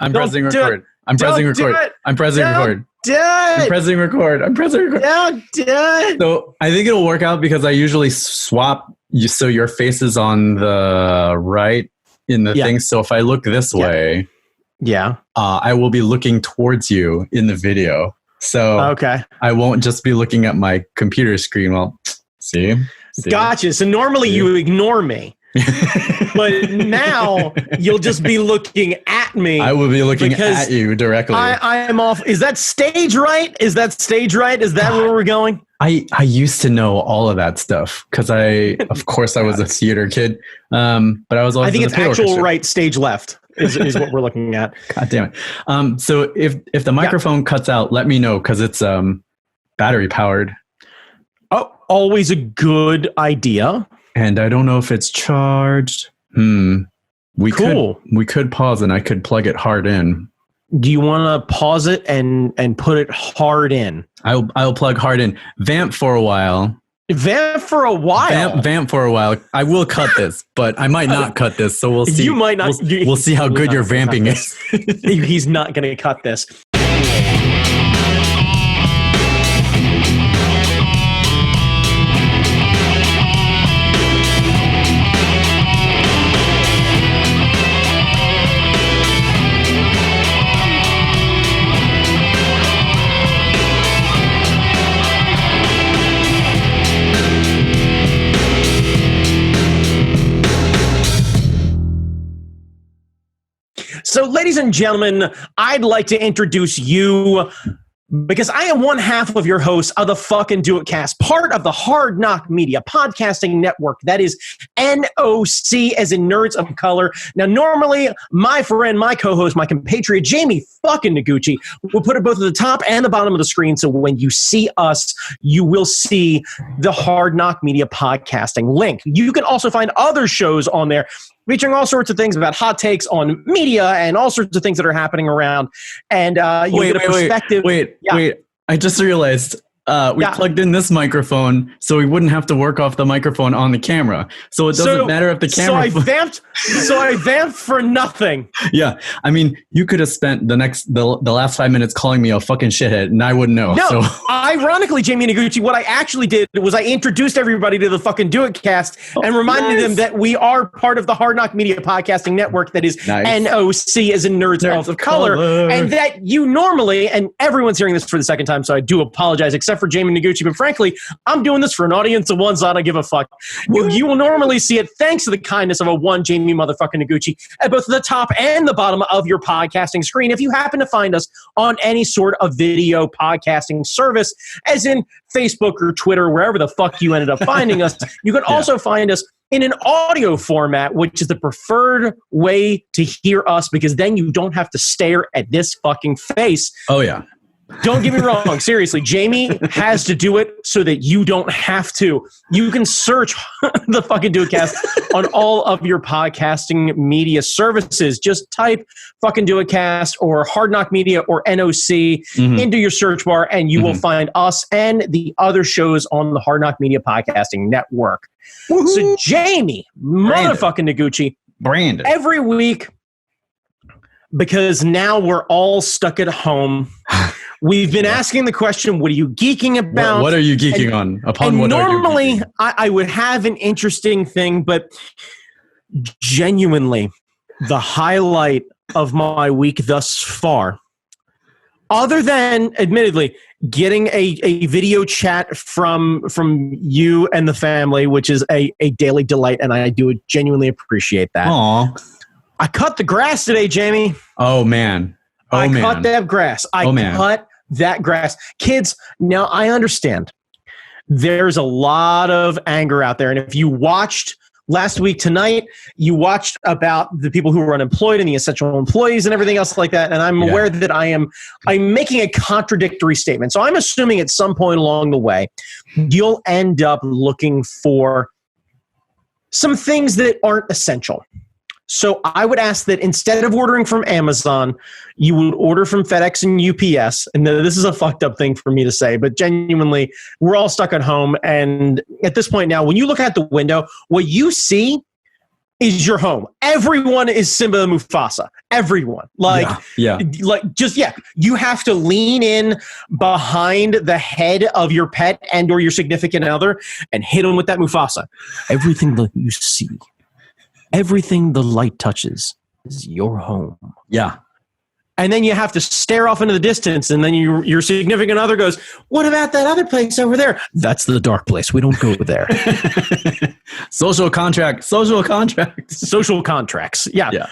I'm pressing record. I'm pressing record. I'm pressing record. I'm pressing record. I'm pressing record. Don't do it. So I think it'll work out because I usually swap you so your face is on the right in the thing. So if I look this way, I will be looking towards you in the video. So I won't just be looking at my computer screen. Well, see? Gotcha. So normally you ignore me. But now you'll just be looking at me. I will be looking at you directly. I am off. Is that stage right? Is that where we're going? I used to know all of that stuff because of course I was a theater kid. But I was always I think it's actual right, stage left is what we're looking at. God damn it. So if the microphone cuts out, let me know because it's battery powered. Oh, always a good idea. And I don't know if it's charged. We could pause and I could plug it hard in. Do you want to pause it and put it hard in? I'll plug hard in. Vamp for a while. Vamp for a while? Vamp for a while. I will cut this, but I might not cut this. So we'll see. You might not. We'll see how good your vamping is. He's not going to cut this. So, ladies and gentlemen, I'd like to introduce you because I am one half of your host of the Fucking Do It Cast, part of the Hard Knock Media podcasting network. That is NOC as in Nerds of Color. Now, normally, my friend, my co-host, my compatriot, Jamie fucking Noguchi, will put it both at the top and the bottom of the screen. So when you see us, you will see the Hard Knock Media podcasting link. You can also find other shows on there featuring all sorts of things about hot takes on media and all sorts of things that are happening around. And you get a perspective. Wait. I just realized we plugged in this microphone so we wouldn't have to work off the microphone on the camera. So it doesn't matter if the camera... So I vamped for nothing. Yeah. I mean, you could have spent the last 5 minutes calling me a fucking shithead and I wouldn't know. No, ironically, Jamie Noguchi, what I actually did was I introduced everybody to the Fucking Do It Cast and reminded them that we are part of the Hard Knock Media podcasting network that is NOC as in Nerds of Color. And that you normally, and everyone's hearing this for the second time, so I do apologize, except for Jamie Noguchi, but frankly, I'm doing this for an audience of one, so I don't give a fuck. You will normally see it thanks to the kindness of a one Jamie motherfucking Noguchi at both the top and the bottom of your podcasting screen. If you happen to find us on any sort of video podcasting service, as in Facebook or Twitter, wherever the fuck you ended up finding us, you can also find us in an audio format, which is the preferred way to hear us because then you don't have to stare at this fucking face. Oh, yeah. Don't get me wrong. Seriously, Jamie has to do it so that you don't have to. You can search the Fucking Do It Cast on all of your podcasting media services. Just type Fucking Do It Cast or Hard Knock Media or NOC into your search bar and you will find us and the other shows on the Hard Knock Media podcasting network. Woo-hoo. So Jamie, motherfucking Noguchi, Brandon, every week, because now we're all stuck at home, we've been asking the question, what are you geeking about? What are you geeking on? Normally, I would have an interesting thing, but genuinely, the highlight of my week thus far, other than, admittedly, getting a video chat from you and the family, which is a daily delight, and I do genuinely appreciate that. Aww. I cut the grass today, Jamie. Oh, man. I cut that grass. Cut that grass. Kids, now I understand. There's a lot of anger out there. And if you watched last week tonight, you watched about the people who were unemployed and the essential employees and everything else like that. And I'm aware that I'm making a contradictory statement. So I'm assuming at some point along the way, you'll end up looking for some things that aren't essential. So I would ask that instead of ordering from Amazon, you would order from FedEx and UPS. And this is a fucked up thing for me to say, but genuinely, we're all stuck at home. And at this point now, when you look out the window, what you see is your home. Everyone is Simba and Mufasa. Everyone. Like, you have to lean in behind the head of your pet and or your significant other and hit them with that Mufasa. Everything that you see, everything the light touches is your home. Yeah. And then you have to stare off into the distance, and then your significant other goes, what about that other place over there? That's the dark place. We don't go there. Social contracts. Yeah.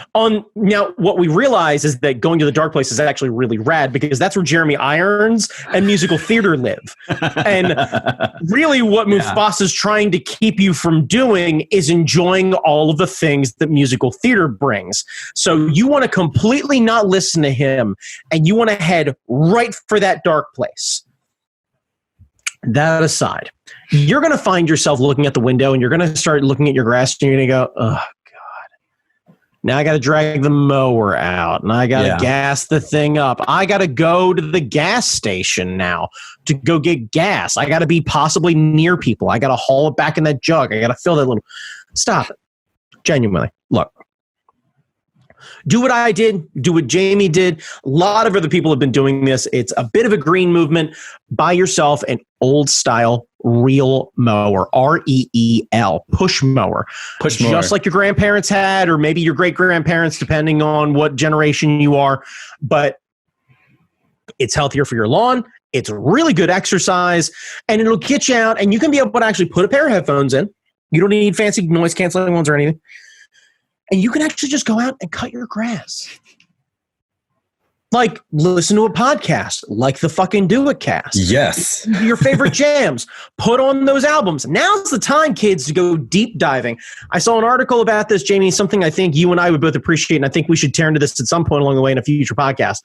Now, what we realize is that going to the dark place is actually really rad because that's where Jeremy Irons and musical theater live. And really what Mufasa's trying to keep you from doing is enjoying all of the things that musical theater brings. So you want to completely not listen to him, and you want to head right for that dark place. That aside, you're going to find yourself looking at the window, and you're going to start looking at your grass, and you're going to go, oh, God. Now I got to drag the mower out, and I got to gas the thing up. I got to go to the gas station now to go get gas. I got to be possibly near people. I got to haul it back in that jug. I got to fill that little... Stop it. Genuinely. Look. Do what I did. Do what Jamie did. A lot of other people have been doing this. It's a bit of a green movement. Buy yourself an old-style reel mower, R-E-E-L, push mower. Just like your grandparents had, or maybe your great-grandparents, depending on what generation you are. But it's healthier for your lawn. It's really good exercise, and it'll get you out, and you can be able to actually put a pair of headphones in. You don't need fancy noise-canceling ones or anything. And you can actually just go out and cut your grass. Like, listen to a podcast, like the fucking Do It Cast. Yes. Your favorite jams. Put on those albums. Now's the time, kids, to go deep diving. I saw an article about this, Jamie, something I think you and I would both appreciate, and I think we should tear into this at some point along the way in a future podcast.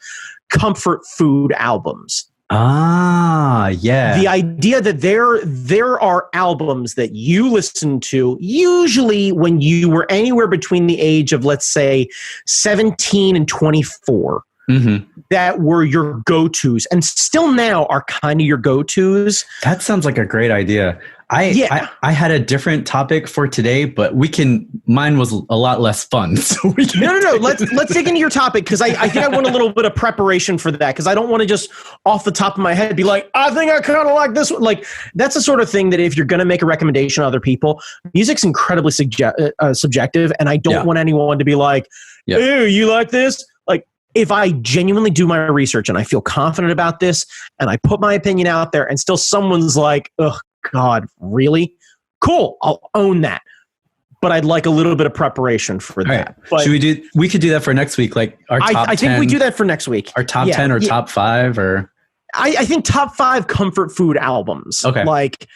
Comfort food albums. Ah, yeah. The idea that there are albums that you listen to, usually when you were anywhere between the age of, let's say, 17 and 24, that were your go-tos, and still now are kind of your go-tos. That sounds like a great idea. I had a different topic for today, but mine was a lot less fun. So No. Let's dig into your topic, because I think I want a little bit of preparation for that, because I don't want to just off the top of my head be like, I think I kind of like this one. Like, that's the sort of thing that if you're going to make a recommendation to other people, music's incredibly subjective, and I don't want anyone to be like, ew, you like this? Like, if I genuinely do my research and I feel confident about this and I put my opinion out there and still someone's like, ugh, God, really? Cool. I'll own that. But I'd like a little bit of preparation for that. Right. But we could do that for next week. Like our top 10. I think we do that for next week. Our top 10 or top 5 or I think top 5 comfort food albums. Okay. Like,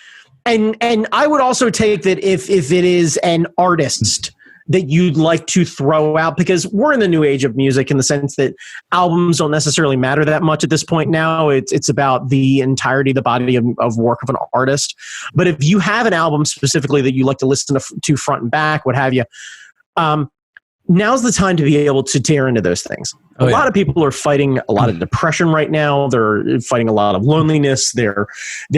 and I would also take that if it is an artist that you'd like to throw out, because we're in the new age of music in the sense that albums don't necessarily matter that much at this point now. It's about the entirety, the body of work of an artist. But if you have an album specifically that you like to listen to front and back, what have you, now's the time to be able to tear into those things. A lot of people are fighting a lot of depression right now. They're fighting a lot of loneliness. They're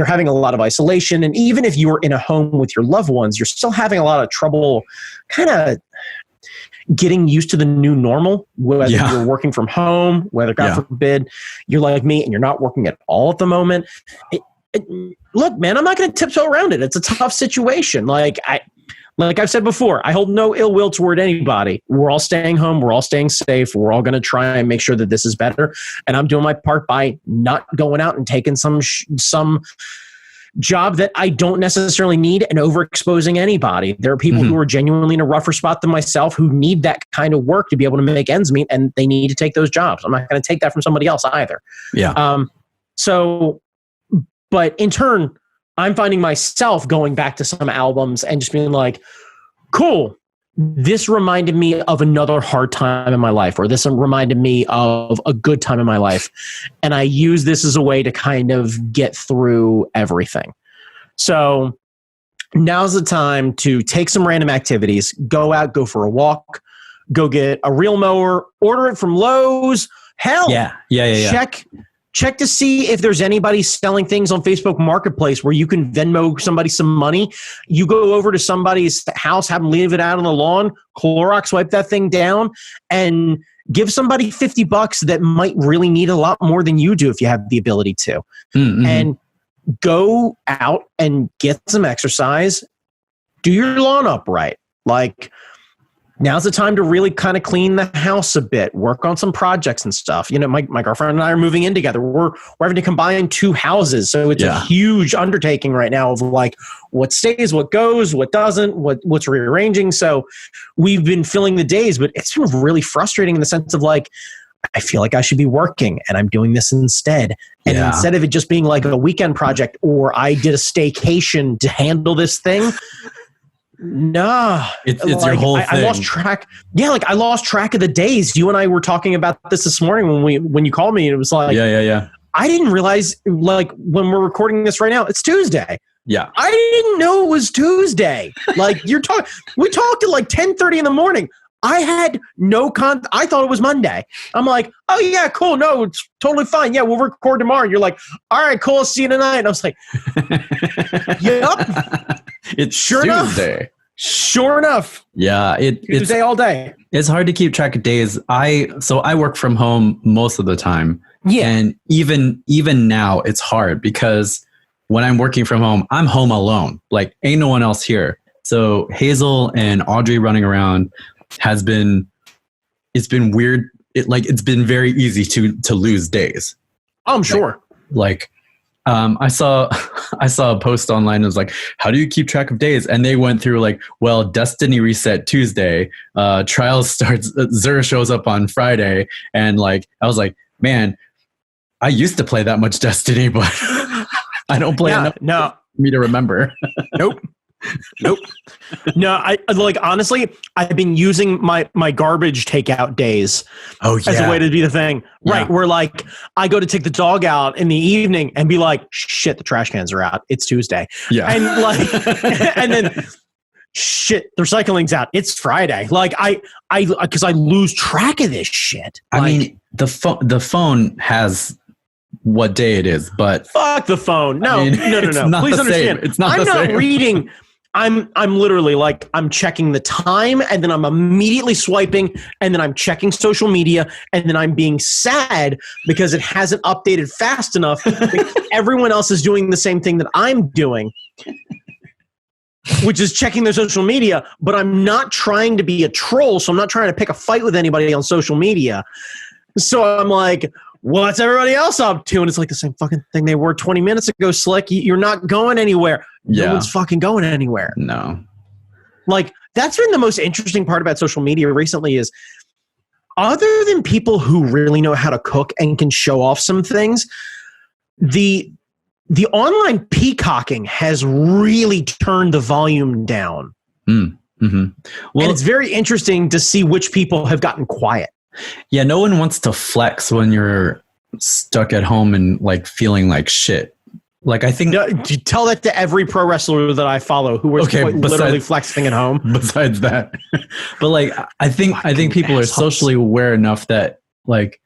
having a lot of isolation. And even if you're in a home with your loved ones, you're still having a lot of trouble kind of getting used to the new normal, whether you're working from home, whether, God forbid, you're like me and you're not working at all at the moment. Look, man, I'm not going to tiptoe around it. It's a tough situation. Like I've said before, I hold no ill will toward anybody. We're all staying home. We're all staying safe. We're all going to try and make sure that this is better. And I'm doing my part by not going out and taking some job that I don't necessarily need and overexposing anybody. There are people who are genuinely in a rougher spot than myself who need that kind of work to be able to make ends meet, and they need to take those jobs. I'm not going to take that from somebody else either. Yeah. But in turn, I'm finding myself going back to some albums and just being like, cool, this reminded me of another hard time in my life, or this reminded me of a good time in my life. And I use this as a way to kind of get through everything. So now's the time to take some random activities, go out, go for a walk, go get a reel mower, order it from Lowe's. Hell, yeah. check to see if there's anybody selling things on Facebook Marketplace where you can Venmo somebody some money. You go over to somebody's house, have them leave it out on the lawn, Clorox wipe that thing down, and give somebody $50 that might really need a lot more than you do if you have the ability to. Mm-hmm. And go out and get some exercise. Do your lawn up right. Like, now's the time to really kind of clean the house a bit, work on some projects and stuff. You know, my girlfriend and I are moving in together. We're having to combine 2 houses. So it's a huge undertaking right now of like what stays, what goes, what doesn't, what's rearranging. So we've been filling the days, but it's been really frustrating in the sense of like, I feel like I should be working and I'm doing this instead. And instead of it just being like a weekend project or I did a staycation to handle this thing, no, it's like, your whole thing. I lost track. Yeah, like I lost track of the days. You and I were talking about this morning when you called me. And it was like, yeah. I didn't realize, like, when we're recording this right now, it's Tuesday. Yeah, I didn't know it was Tuesday. Like we talked at like 10:30 in the morning. I had no I thought it was Monday. I'm like, oh yeah, cool. No, it's totally fine. Yeah, we'll record tomorrow. And you're like, all right, cool. I'll see you tonight. And I was like, yep. It's sure Tuesday. Enough. Sure enough. Yeah, Tuesday all day. It's hard to keep track of days. I work from home most of the time. Yeah. And even now it's hard because when I'm working from home, I'm home alone. Like ain't no one else here. So Hazel and Audrey running around it's been weird. It's been very easy to lose days. Oh, I'm sure. Like I saw a post online. It was like, how do you keep track of days? And they went through like, well, Destiny reset Tuesday, Trials starts, Xur shows up on Friday. And like, I was like, man, I used to play that much Destiny, but I don't play enough for me to remember. Nope. No, I like honestly, I've been using my garbage takeout days as a way to be the thing. Yeah. Right. Where like I go to take the dog out in the evening and be like, shit, the trash cans are out. It's Tuesday. Yeah. And like and then shit, the recycling's out. It's Friday. Like I because I lose track of this shit. I mean, the phone has what day it is, but fuck the phone. No, I mean, no. Please understand. It's not I'm the not same. reading. I'm literally like, I'm checking the time and then I'm immediately swiping and then I'm checking social media and then I'm being sad because it hasn't updated fast enough. Everyone else is doing the same thing that I'm doing, which is checking their social media, but I'm not trying to be a troll. So I'm not trying to pick a fight with anybody on social media. So I'm like, what's everybody else up to? And it's like the same fucking thing they were 20 minutes ago, Slick. You're not going anywhere. Yeah. No one's fucking going anywhere. No. Like, that's been the most interesting part about social media recently is other than people who really know how to cook and can show off some things, the online peacocking has really turned the volume down. Mm-hmm. Well, and it's very interesting to see which people have gotten quiet. Yeah, no one wants to flex when you're stuck at home and like feeling like shit. Like I think you tell that to every pro wrestler that I follow who was literally flexing at home. Besides that, but like I think people are socially aware enough that like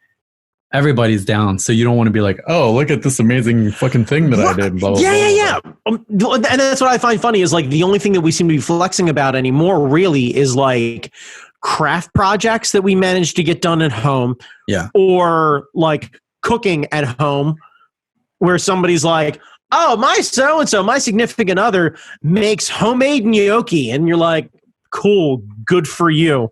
everybody's down, so you don't want to be like, oh, look at this amazing fucking thing that I did. Blah, blah, yeah. And that's what I find funny is like the only thing that we seem to be flexing about anymore really is like craft projects that we managed to get done at home. Yeah. Or like cooking at home where somebody's like, oh, my so-and-so, my significant other makes homemade gnocchi. And you're like, cool, good for you.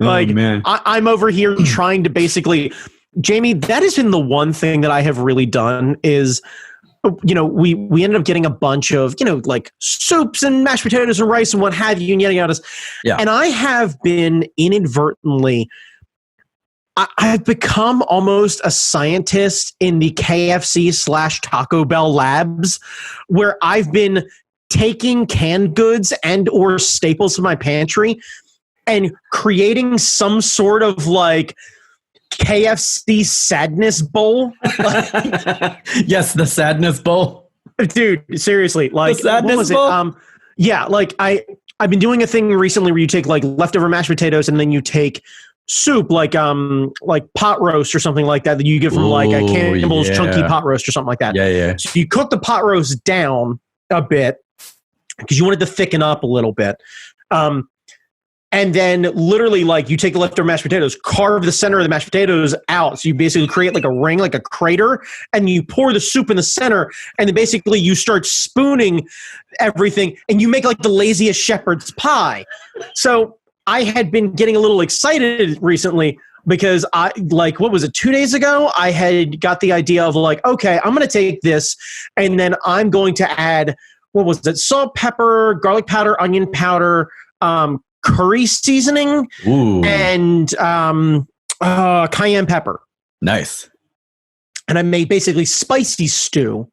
Like, man. I'm over here trying to basically, Jamie, that has been the one thing that I have really done is, you know, we ended up getting a bunch of, you know, like soups and mashed potatoes and rice and what have you and yada yada. Yeah. And I have been inadvertently, I've become almost a scientist in the KFC / Taco Bell labs where I've been taking canned goods and or staples from my pantry and creating some sort of like KFC sadness bowl. Yes, the sadness bowl. Dude, seriously. Like, the sadness bowl? Yeah, like I've been doing a thing recently where you take like leftover mashed potatoes and then you take soup, like pot roast or something like that you get from like a Campbell's chunky pot roast or something like that. Yeah. So you cook the pot roast down a bit because you want it to thicken up a little bit. And then literally, like, you take the leftover mashed potatoes, carve the center of the mashed potatoes out. So you basically create like a ring, like a crater, and you pour the soup in the center. And then basically you start spooning everything and you make like the laziest shepherd's pie. So I had been getting a little excited recently because I, like, what was it, 2 days ago? I had got the idea of like, okay, I'm going to take this and then I'm going to add, what was it? Salt, pepper, garlic powder, onion powder, curry seasoning, and cayenne pepper. Nice. And I made basically spicy stew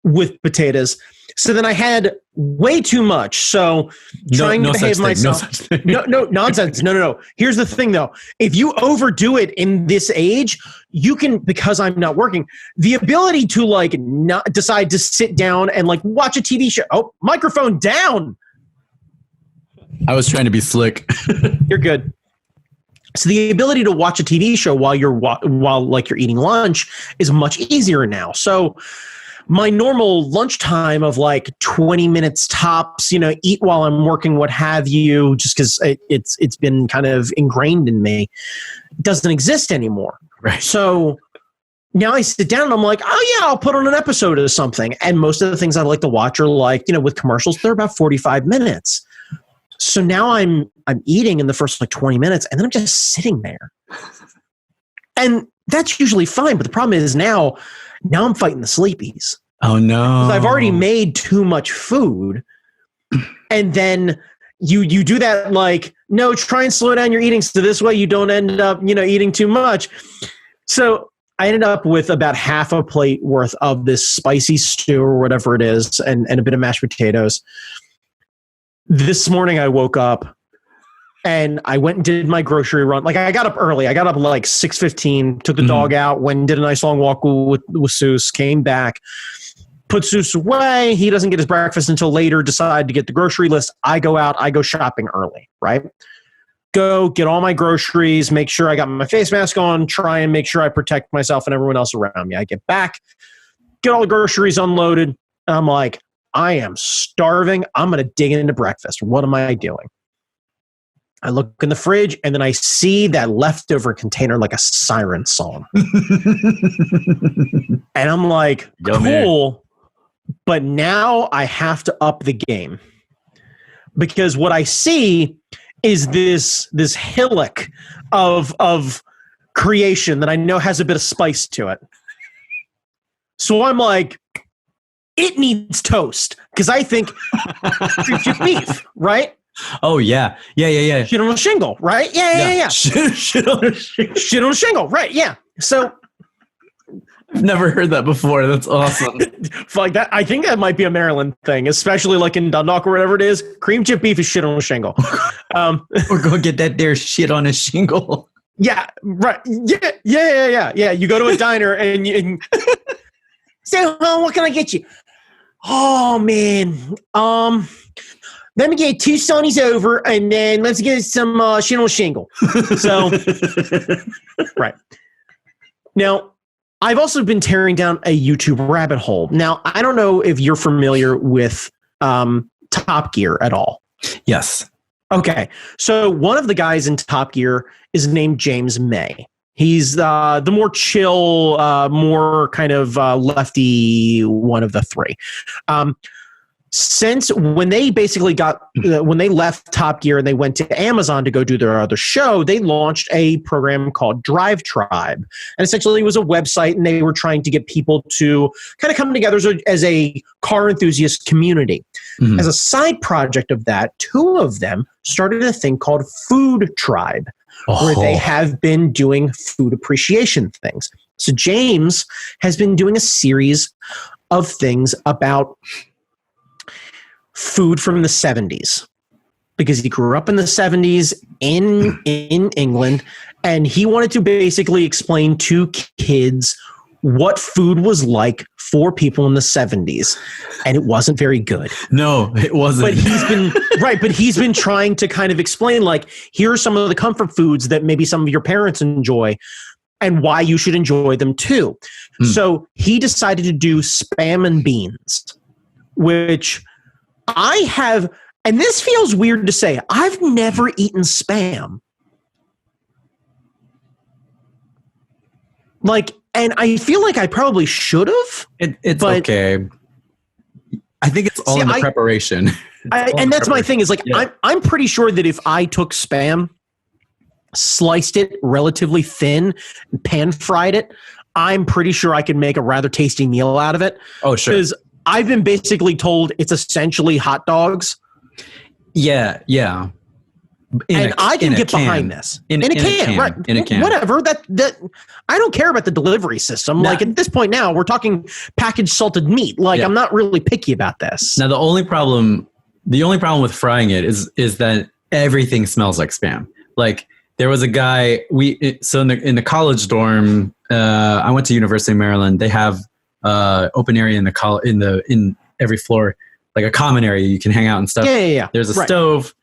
with potatoes. So then I had way too much. So trying to behave myself. No nonsense. No. Here's the thing though. If you overdo it in this age, you can, because I'm not working, the ability to like not decide to sit down and like watch a TV show. Oh, microphone down. I was trying to be slick. You're good. So the ability to watch a TV show while you're eating lunch is much easier now. So my normal lunchtime of like 20 minutes tops, eat while I'm working, what have you, just because it's been kind of ingrained in me, doesn't exist anymore. Right. So now I sit down and I'm like, oh yeah, I'll put on an episode of something. And most of the things I like to watch are like, with commercials, they're about 45 minutes. So now I'm eating in the first like 20 minutes and then I'm just sitting there. And that's usually fine. But the problem is now I'm fighting the sleepies. Oh no. Because I've already made too much food. And then you do that like, no, try and slow down your eating so this way you don't end up, eating too much. So I ended up with about half a plate worth of this spicy stew or whatever it is and a bit of mashed potatoes. This morning I woke up and I went and did my grocery run. Like I got up early. I got up like 6:15, took the dog out, went and did a nice long walk with Seuss, came back, put Seuss away. He doesn't get his breakfast until later, decide to get the grocery list. I go out, I go shopping early, right? Go get all my groceries, make sure I got my face mask on, try and make sure I protect myself and everyone else around me. I get back, get all the groceries unloaded. And I'm like, I am starving. I'm going to dig into breakfast. What am I doing? I look in the fridge and then I see that leftover container like a siren song. And I'm like, cool. But now I have to up the game. Because what I see is this hillock of creation that I know has a bit of spice to it. So I'm like, it needs toast because I think cream beef, right? Oh yeah. Shit on a shingle, right? Yeah. Shit on a shingle. Shit on a shingle, right? Yeah. So I've never heard that before. That's awesome. Like that, I think that might be a Maryland thing, especially like in Dundalk or whatever it is. Cream chip beef is shit on a shingle. Or go get that there shit on a shingle. Yeah. Right. Yeah. You go to a diner and you say, what can I get you? Oh man, let me get 2 Sonny's over, and then let's get some shit on shingle. So, right now, I've also been tearing down a YouTube rabbit hole. Now, I don't know if you're familiar with Top Gear at all. Yes. Okay, so one of the guys in Top Gear is named James May. He's the more chill, more kind of lefty one of the three. Since when they basically when they left Top Gear and they went to Amazon to go do their other show, they launched a program called Drive Tribe. And essentially it was a website and they were trying to get people to kind of come together as a car enthusiast community. Mm-hmm. As a side project of that, 2 of them started a thing called Food Tribe. Where they have been doing food appreciation things. So James has been doing a series of things about food from the 70s because he grew up in the 70s in England, and he wanted to basically explain to kids what food was like for people in the 70s, and it wasn't very good. No, it wasn't. But he's been trying to kind of explain, like, here are some of the comfort foods that maybe some of your parents enjoy and why you should enjoy them too. So he decided to do Spam and Beans, which I have, and this feels weird to say, I've never eaten Spam. Like, and I feel like I probably should have. It's okay. I think it's all in the preparation. And that's my thing is, like, I'm pretty sure that if I took Spam, sliced it relatively thin, and pan fried it, I'm pretty sure I could make a rather tasty meal out of it. Oh, sure. Because I've been basically told it's essentially hot dogs. Yeah. I can get behind this. In a can, right? In a can. Whatever. That I don't care about the delivery system. Like, at this point now, we're talking packaged salted meat. Like, I'm not really picky about this. Now, the only problem with frying it is that everything smells like Spam. Like, there was a guy in the college dorm. I went to University of Maryland. They have open area in every floor, like a common area you can hang out and stuff. Yeah. There's a stove.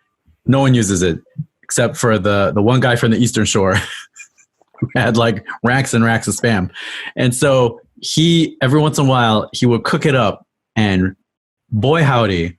No one uses it except for the one guy from the Eastern Shore who had like racks and racks of Spam. And so every once in a while, he would cook it up, and boy howdy,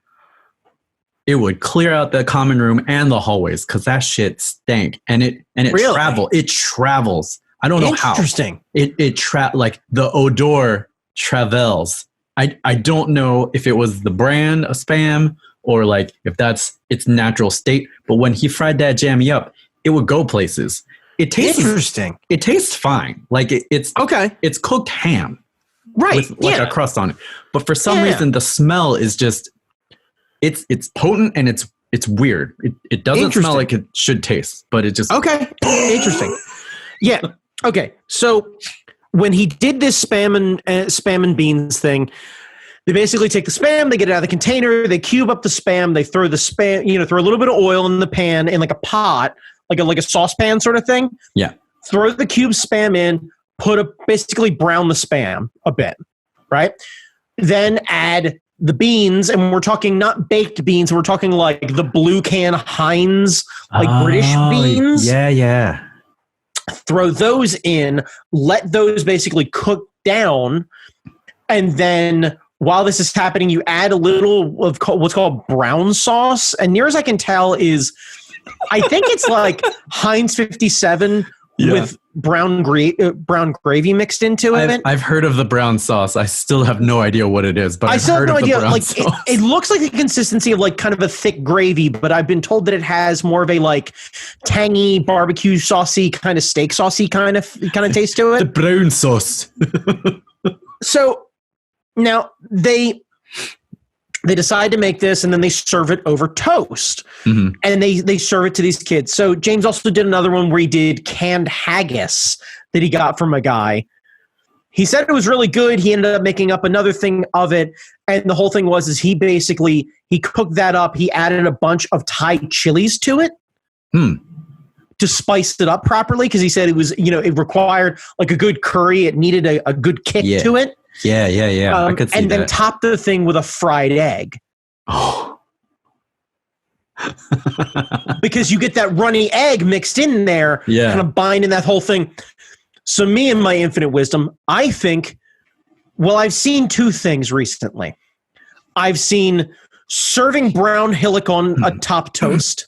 it would clear out the common room and the hallways because that shit stank. And it really? It travels. I don't know how. Interesting. Like the odor travels. I don't know if it was the brand of Spam or like if that's its natural state. But when he fried that jammy up, it would go places. It tastes interesting. It tastes fine. Like it's okay. It's cooked ham, right? With like a crust on it. But for some reason, the smell is just it's potent and it's weird. It doesn't smell like it should taste, but it just Interesting. Yeah. Okay. So when he did this Spam and Beans thing, they basically take the Spam, they get it out of the container, they cube up the Spam, they throw the Spam, throw a little bit of oil in the pan in like a pot, like a saucepan sort of thing. Yeah. Throw the cube Spam in, basically brown the Spam a bit, right? Then add the beans, and we're talking not baked beans, we're talking like the blue can Heinz, like British beans. Yeah. Throw those in, let those basically cook down, and then while this is happening, you add a little of what's called brown sauce. And near as I can tell I think it's like Heinz 57 with brown gravy mixed into it. I've heard of the brown sauce. I still have no idea what it is, but I still have no idea. Like it looks like the consistency of like kind of a thick gravy, but I've been told that it has more of a like tangy barbecue saucy kind of steak saucy kind of taste to it. The brown sauce. So now they decide to make this, and then they serve it over toast. Mm-hmm. And they serve it to these kids. So James also did another one where he did canned haggis that he got from a guy. He said it was really good. He ended up making up another thing of it. And the whole thing was he cooked that up. He added a bunch of Thai chilies to it to spice it up properly, because he said it was, it required like a good curry. It needed a good kick to it. Yeah. I could see and then that. top the thing with a fried egg. Oh. Because you get that runny egg mixed in there, kind of binding that whole thing. So me and my infinite wisdom, I think, I've seen two things recently. I've seen serving brown hillock on a top toast.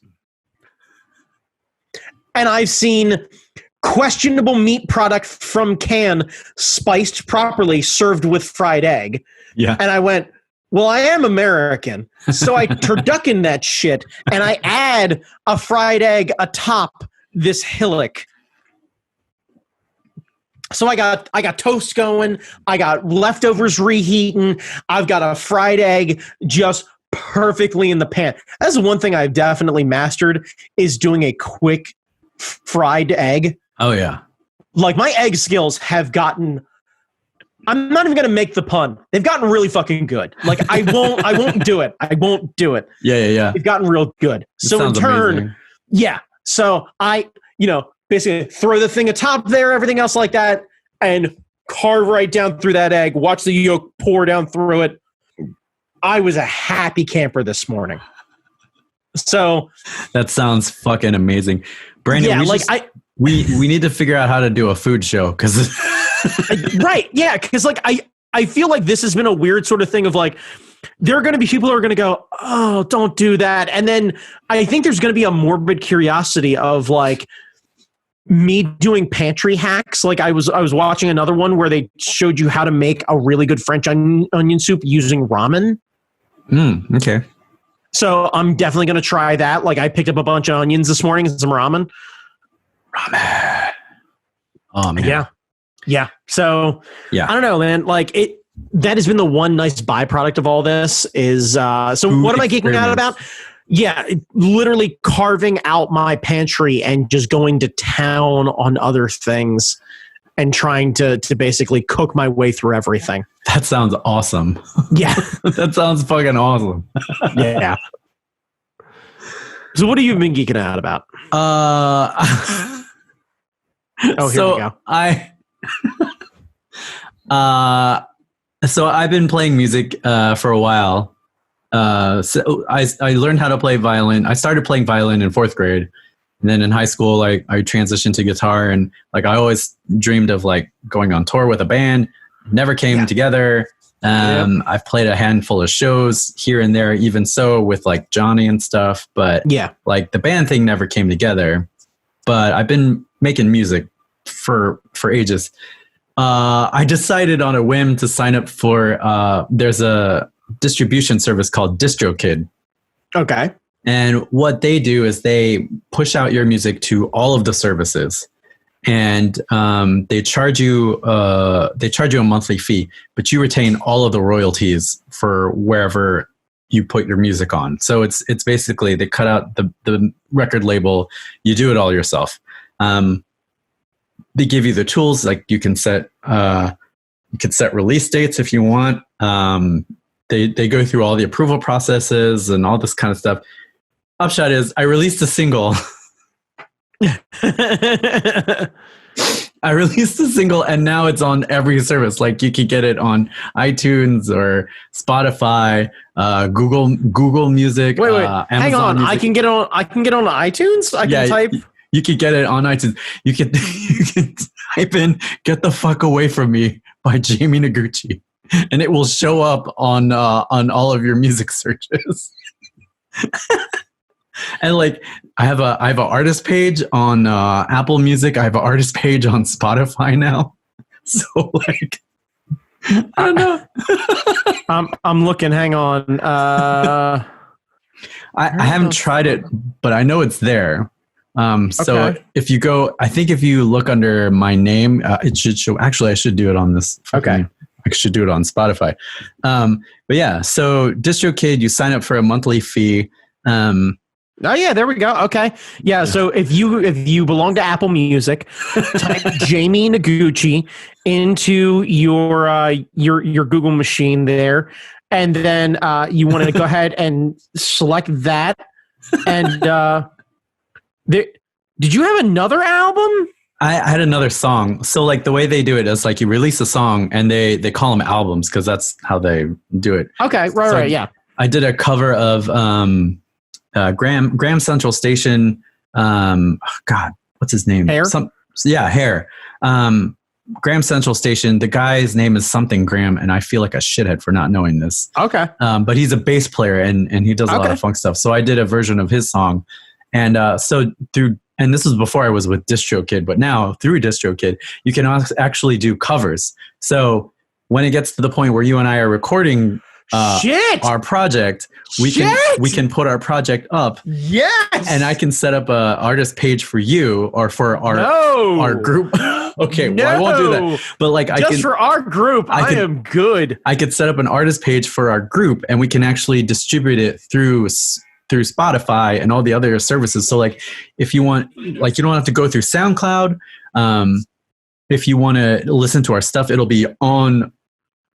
And I've seen questionable meat product from can spiced properly served with fried egg. Yeah. And I went, well, I am American. So I turducken that shit and I add a fried egg atop this hillock. So I got toast going. I got leftovers reheating. I've got a fried egg just perfectly in the pan. That's the one thing I've definitely mastered, is doing a quick fried egg. Oh yeah. Like my egg skills have gotten, I'm not even going to make the pun. They've gotten really fucking good. Like I won't do it. I won't do it. Yeah. They've gotten real good. So in turn, amazing. So I, basically throw the thing atop there, everything else like that. And carve right down through that egg, watch the yolk pour down through it. I was a happy camper this morning. So that sounds fucking amazing. Brandon, we need to figure out how to do a food show because right. Yeah. Because like I feel like this has been a weird sort of thing of like, there are going to be people who are going to go, oh, don't do that. And then I think there's going to be a morbid curiosity of like me doing pantry hacks. Like I was watching another one where they showed you how to make a really good French onion soup using ramen. Okay. So I'm definitely going to try that. Like I picked up a bunch of onions this morning and some ramen. Oh man. Yeah. Yeah. So yeah, I don't know, man. Like that has been the one nice byproduct of all this is, so food what am I geeking out about? Yeah. Literally carving out my pantry and just going to town on other things and trying to basically cook my way through everything. That sounds awesome. Yeah. That sounds fucking awesome. Yeah. So what have you been geeking out about? Oh, here we go. So I've been playing music for a while. So I learned how to play violin. I started playing violin in 4th grade. And then in high school, I transitioned to guitar, and like I always dreamed of like going on tour with a band. Never came together. I've played a handful of shows here and there, even so with like Johnny and stuff. But like the band thing never came together. But I've been making music for ages. I decided on a whim to sign up for. There's a distribution service called DistroKid. Okay. And what they do is they push out your music to all of the services, and they charge you a monthly fee, but you retain all of the royalties for wherever you put your music on. So it's basically they cut out the record label. You do it all yourself. They give you the tools, like you can set release dates if you want. They go through all the approval processes and all this kind of stuff. Upshot is I released a single. And now it's on every service. Like you can get it on iTunes or Spotify, Google Music. Wait, Amazon hang on. Music. I can get on iTunes. I can type. You could get it on iTunes. You can type in "Get the Fuck Away From Me" by Jamie Noguchi, and it will show up on all of your music searches. And like I have an artist page on Apple Music. I have an artist page on Spotify now. So like I don't know. I'm looking. Hang on. I haven't tried it, but I know it's there. So okay. if you go, I think if you look under my name, it should show. Actually, I should do it on this. Okay. I should do it on Spotify. But yeah, so DistroKid, you sign up for a monthly fee. Oh yeah, there we go. Okay, yeah. So if you belong to Apple Music, type Jamie Noguchi into your Google machine there, and then you want to go ahead and select that. And did you have another album? I had another song. So like the way they do it is like you release a song and they call them albums because that's how they do it. Okay, right, yeah. I did a cover of Graham Central Station. God, what's his name? Hair? Hair. Graham Central Station. The guy's name is something Graham, and I feel like a shithead for not knowing this. Okay. But he's a bass player and he does a lot of funk stuff. So I did a version of his song. And and this was before I was with DistroKid, but now through DistroKid, you can actually do covers. So when it gets to the point where you and I are recording our project, we can put our project up. Yes. And I can set up a artist page for you or for our group. Okay, well, I won't do that. But like for our group, I am good. I could set up an artist page for our group, and we can actually distribute it through Spotify and all the other services. So like if you want, like you don't have to go through SoundCloud. If you want to listen to our stuff, it'll be on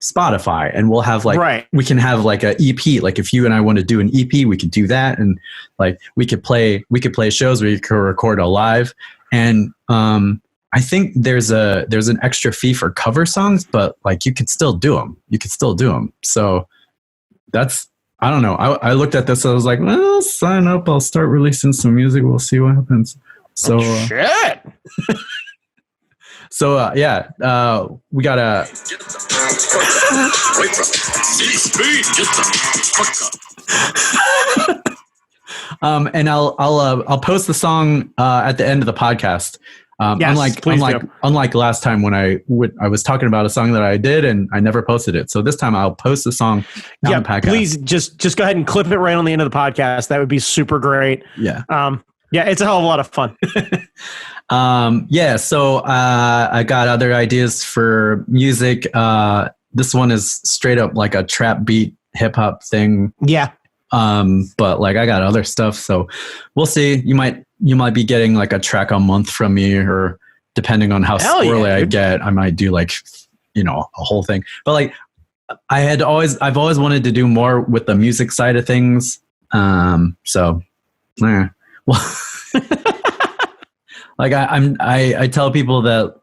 Spotify, and we'll have we can have like a EP. Like if you and I want to do an EP, we could do that. And like we could play shows where you could record a live. And I think there's an extra fee for cover songs, but like you could still do them. So that's, I don't know. I looked at this. I was like, well, sign up. I'll start releasing some music. We'll see what happens. So shit. So we gotta. And I'll post the song at the end of the podcast. Yes, unlike last time when I was talking about a song that I did and I never posted it. So this time I'll post the song. Yeah, please just go ahead and clip it right on the end of the podcast. That would be super great. Yeah. Yeah, it's a hell of a lot of fun. So I got other ideas for music. This one is straight up like a trap beat hip hop thing. Yeah. But like I got other stuff, so we'll see. You might be getting like a track a month from me, or depending on how squirrely I get, I might do like, a whole thing. But like I've always wanted to do more with the music side of things. Like I tell people that,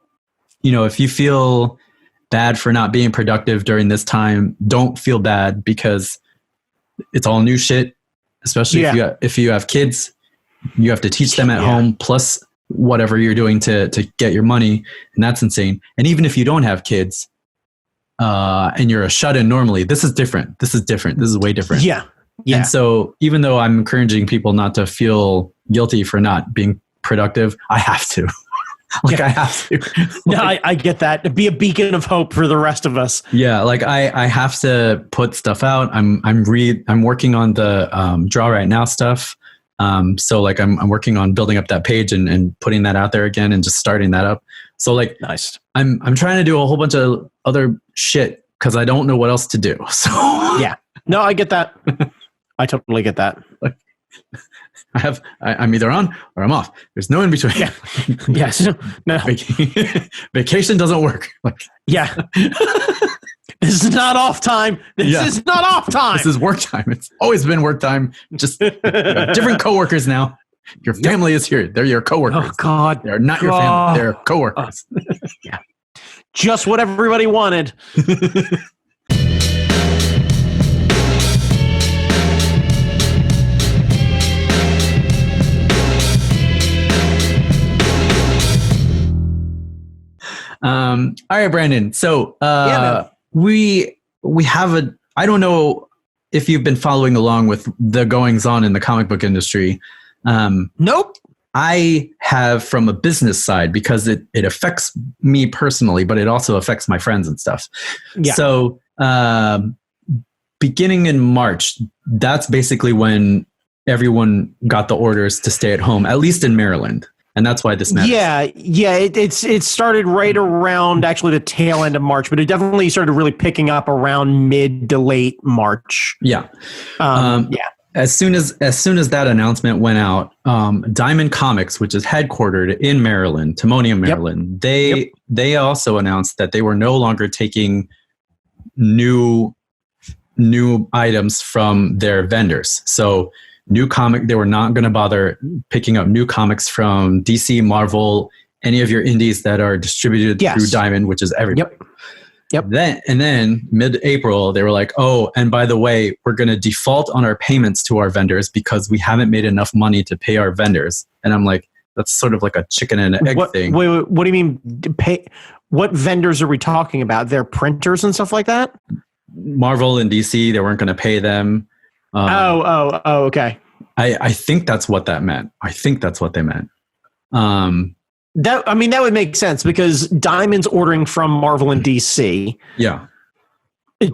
if you feel bad for not being productive during this time, don't feel bad, because it's all new shit, especially if you have kids. You have to teach them at home, plus whatever you're doing to get your money, and that's insane. And even if you don't have kids, and you're a shut-in normally, this is different. This is way different. Yeah. Yeah. And so even though I'm encouraging people not to feel guilty for not being productive, I have to. I have to. No, I get that. Be a beacon of hope for the rest of us. Yeah, like I have to put stuff out. I'm working on the Draw Right Now stuff. So like I'm working on building up that page and putting that out there again and just starting that up. So like nice. I'm trying to do a whole bunch of other shit because I don't know what else to do. So yeah. No, I get that. I totally get that. Like, I'm either on or I'm off. There's no in between. Yeah. Yes. No. Vacation doesn't work. Like, yeah. This is not off time. This is not off time. This is work time. It's always been work time. Just different coworkers now. Your family is here. They're your coworkers. Oh God. They're not your family. They're coworkers. Yeah. Just what everybody wanted. All right, Brandon. So we have I don't know if you've been following along with the goings on in the comic book industry. Nope. I have from a business side, because it affects me personally, but it also affects my friends and stuff. Yeah. So beginning in March, that's basically when everyone got the orders to stay at home, at least in Maryland. And that's why this matters. Yeah. It started right around actually the tail end of March, but it definitely started really picking up around mid to late March. Yeah. As soon as that announcement went out, Diamond Comics, which is headquartered in Maryland, Timonium, Maryland, they also announced that they were no longer taking new items from their vendors. So they were not going to bother picking up new comics from DC, Marvel, any of your indies that are distributed through Diamond, which is everybody. Yep. Then mid-April, they were like, oh, and by the way, we're going to default on our payments to our vendors because we haven't made enough money to pay our vendors. And I'm like, that's sort of like a chicken and an egg thing. Wait, what do you mean pay? What vendors are we talking about? Their printers and stuff like that? Marvel and DC, they weren't going to pay them. Okay. I think that's what that meant. I think that's what they meant. That would make sense because Diamond's ordering from Marvel and DC. Yeah.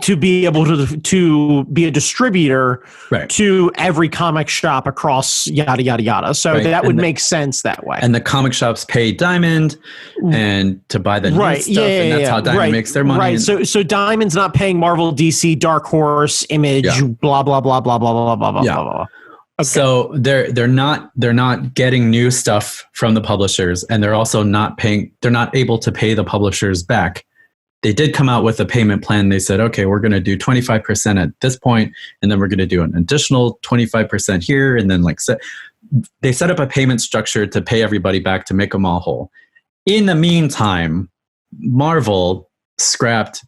To be able to be a distributor to every comic shop across yada yada yada. So that would make sense that way. And the comic shops pay Diamond and to buy the new stuff, and that's how Diamond makes their money. Right. So Diamond's not paying Marvel, DC, Dark Horse, Image, blah blah blah blah blah blah blah blah blah. Okay. So they're not getting new stuff from the publishers, and they're also not able to pay the publishers back. They did come out with a payment plan. They said, okay, we're going to do 25% at this point, and then we're going to do an additional 25% here. And then they set up a payment structure to pay everybody back to make them all whole. In the meantime, Marvel scrapped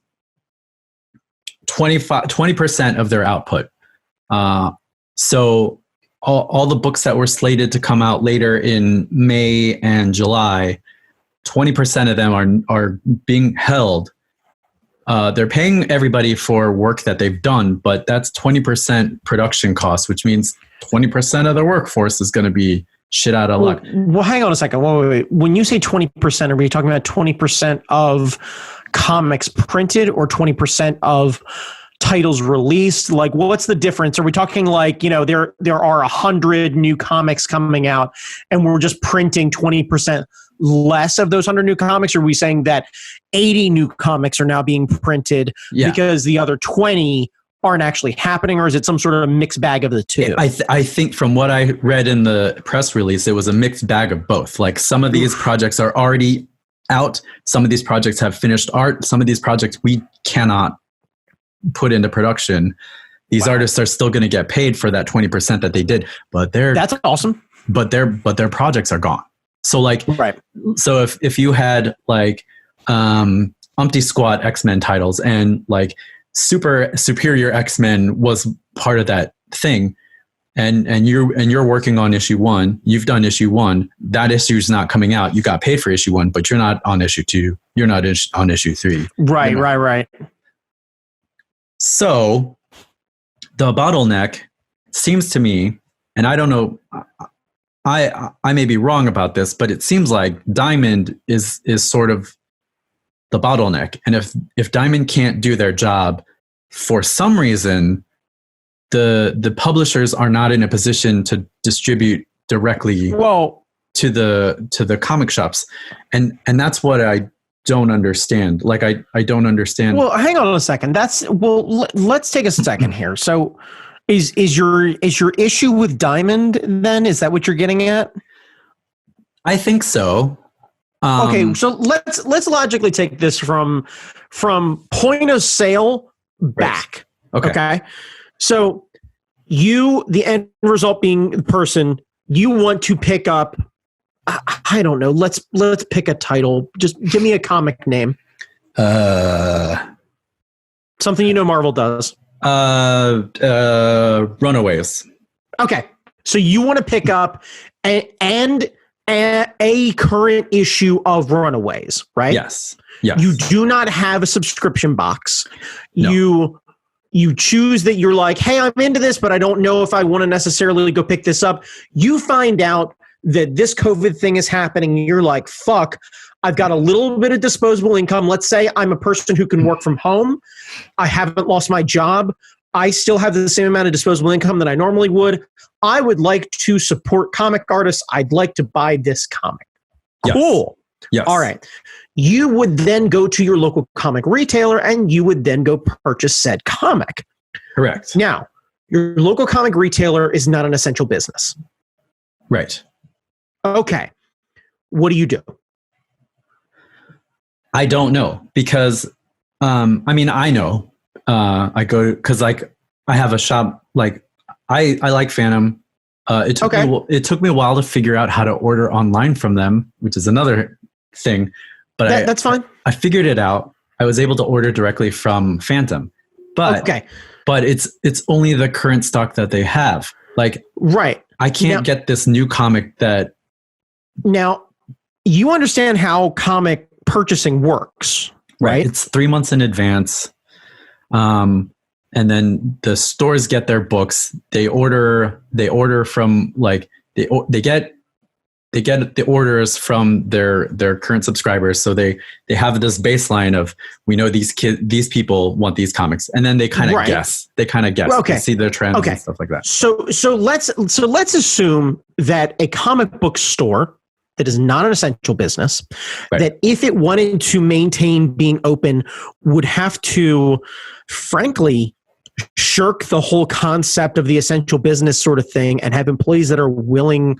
20% of their output. So all the books that were slated to come out later in May and July, 20% of them are being held. They're paying everybody for work that they've done, but that's 20% production cost, which means 20% of the workforce is going to be shit out of luck. Well, hang on a second. Wait. When you say 20%, are we talking about 20% of comics printed or 20% of titles released? Like, what's the difference? Are we talking like, there are 100 new comics coming out and we're just printing 20% less of those 100 new comics? Or are we saying that 80 new comics are now being printed because the other 20 aren't actually happening? Or is it some sort of mixed bag of the two? I think from what I read in the press release, it was a mixed bag of both. Like, some of these projects are already out. Some of these projects have finished art. Some of these projects we cannot put into production. These artists are still going to get paid for that 20% that they did, but that's awesome. But their projects are gone. So like, so if you had like Umpty Squat X-Men titles and like Superior X-Men was part of that thing, and you're working on issue 1, you've done issue 1, that issue is not coming out. You got paid for issue 1, but you're not on issue 2. You're not on issue 3. Right. So the bottleneck seems to me, and I don't know, I may be wrong about this, but it seems like Diamond is sort of the bottleneck. And if Diamond can't do their job, for some reason, the publishers are not in a position to distribute directly to the comic shops. And that's what I don't understand. Like, I don't understand. Well, hang on a second. Let's take a second here. So is your issue with Diamond then? Is that what you're getting at? I think so. Okay, so let's logically take this from point of sale back. Right. Okay. So the end result being the person you want to pick up, I don't know. Let's pick a title. Just give me a comic name. Something Marvel does. Runaways. Okay, so you want to pick up a current issue of Runaways, right? Yes. You do not have a subscription box. No. You choose that you're like, hey, I'm into this, but I don't know if I want to necessarily go pick this up. You find out that this COVID thing is happening, and you're like, fuck, I've got a little bit of disposable income. Let's say I'm a person who can work from home. I haven't lost my job. I still have the same amount of disposable income that I normally would. I would like to support comic artists. I'd like to buy this comic. Yes. Cool. Yes. All right. You would then go to your local comic retailer and you would then go purchase said comic. Correct. Now, your local comic retailer is not an essential business. Right. Okay. What do you do? I don't know because, I know. I go because like I have a shop. Like I like Phantom. It took me a while to figure out how to order online from them, which is another thing. But that's fine. I figured it out. I was able to order directly from Phantom, but it's only the current stock that they have. Like, right. I can't get this new comic that. Now, you understand how comic purchasing works, right? It's 3 months in advance. And then the stores get their books. They order from like they get the orders from their current subscribers. So they have this baseline of, we know these people want these comics, and then they kind of guess. They kind of guess. Okay. They see their trends and stuff like that. So let's assume that a comic book store that is not an essential business, that if it wanted to maintain being open, would have to, frankly, shirk the whole concept of the essential business sort of thing and have employees that are willing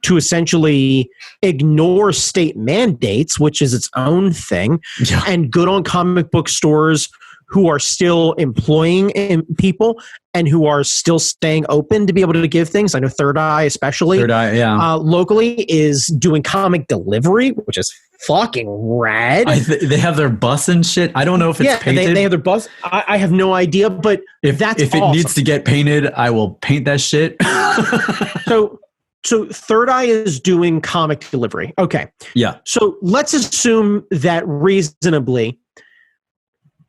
to essentially ignore state mandates, which is its own thing, and good on comic book stores who are still employing people and who are still staying open to be able to give things. I know Third Eye, especially locally, is doing comic delivery, which is fucking rad. They have their bus and shit. I don't know if it's painted. They have their bus. I have no idea, but if it needs to get painted, I will paint that shit. So Third Eye is doing comic delivery. Okay. Yeah. So let's assume that reasonably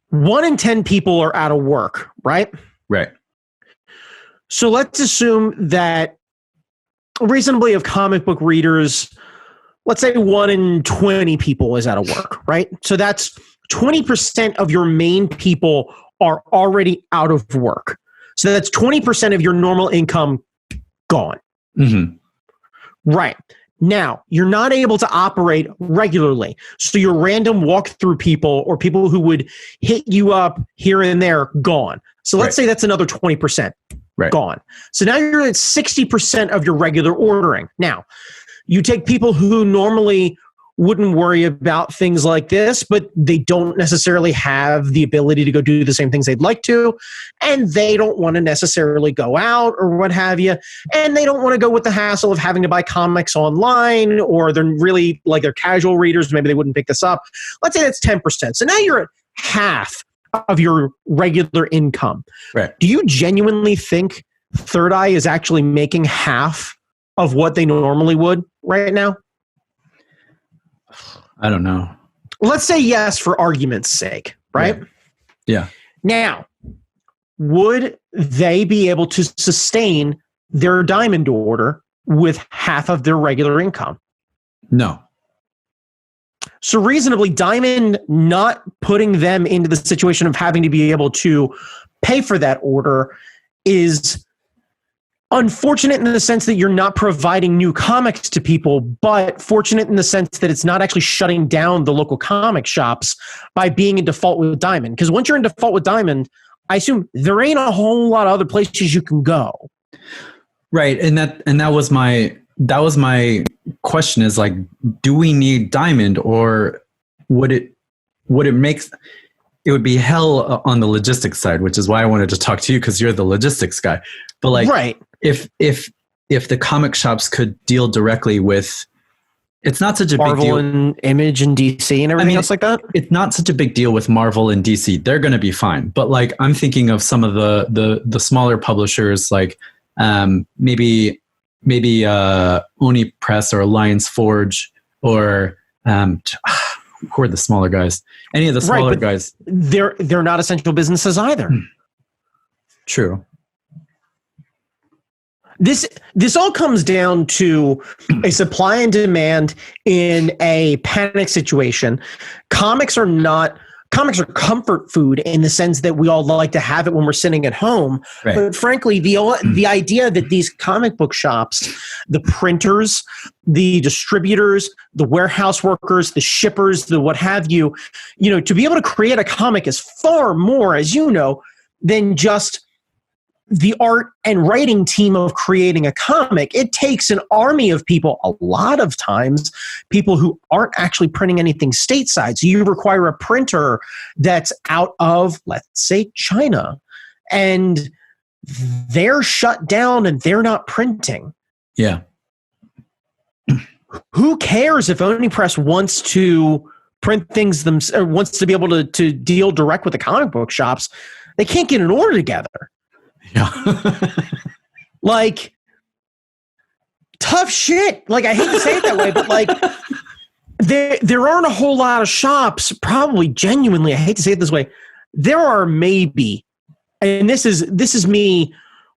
1 in 10 people are out of work, right? Right. So let's assume that reasonably of comic book readers, let's say 1 in 20 people is out of work, right? So that's 20% of your main people are already out of work. So that's 20% of your normal income gone. Mm-hmm. Right. Now, you're not able to operate regularly. So your random walk-through people or people who would hit you up here and there, gone. So let's say that's another 20%. Right. Gone. So now you're at 60% of your regular ordering. Now, you take people who normally wouldn't worry about things like this, but they don't necessarily have the ability to go do the same things they'd like to, and they don't want to necessarily go out or what have you, and they don't want to go with the hassle of having to buy comics online, or they're really like they're casual readers, maybe they wouldn't pick this up. Let's say that's 10%. So now you're at half of your regular income. Right. Do you genuinely think Third Eye is actually making half of what they normally would right now? I don't know. Let's say yes for argument's sake, right? Yeah. Now, would they be able to sustain their diamond order with half of their regular income? No. So reasonably, Diamond not putting them into the situation of having to be able to pay for that order is unfortunate in the sense that you're not providing new comics to people, but fortunate in the sense that it's not actually shutting down the local comic shops by being in default with Diamond. Because once you're in default with Diamond, I assume there ain't a whole lot of other places you can go. Right. And that was my question is like, do we need Diamond, or would it be hell on the logistics side, which is why I wanted to talk to you, because you're the logistics guy. But like, right. If the comic shops could deal directly with, it's not such a Marvel big deal. And Image and DC and everything else like that. It's not such a big deal with Marvel and DC. They're going to be fine. But like, I'm thinking of some of the smaller publishers, like maybe Oni Press or Alliance Forge, or who are the smaller guys? Any of the smaller guys. They're not essential businesses either. True. This all comes down to a supply and demand in a panic situation. Comics are comfort food in the sense that we all like to have it when we're sitting at home. Right. But frankly, the idea that these comic book shops, the printers, the distributors, the warehouse workers, the shippers, the what have you, to be able to create a comic is far more, as you know, than just the art and writing team of creating a comic. It takes an army of people, a lot of times, people who aren't actually printing anything stateside. So you require a printer that's out of, let's say, China, and they're shut down and they're not printing. Yeah. Who cares if Oni Press wants to print things themselves, or wants to be able to deal direct with the comic book shops? They can't get an order together. Yeah. Like, tough shit. Like, I hate to say it that way, but like, there aren't a whole lot of shops, probably genuinely, I hate to say it this way, there are maybe, and this is me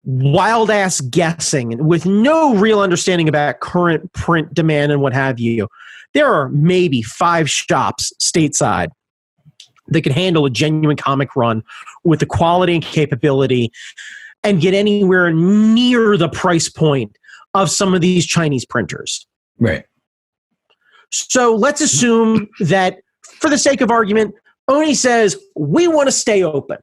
wild ass guessing with no real understanding about current print demand and what have you, there are maybe 5 shops stateside that can handle a genuine comic run with the quality and capability and get anywhere near the price point of some of these Chinese printers. Right. So let's assume that, for the sake of argument, Oni says, we want to stay open.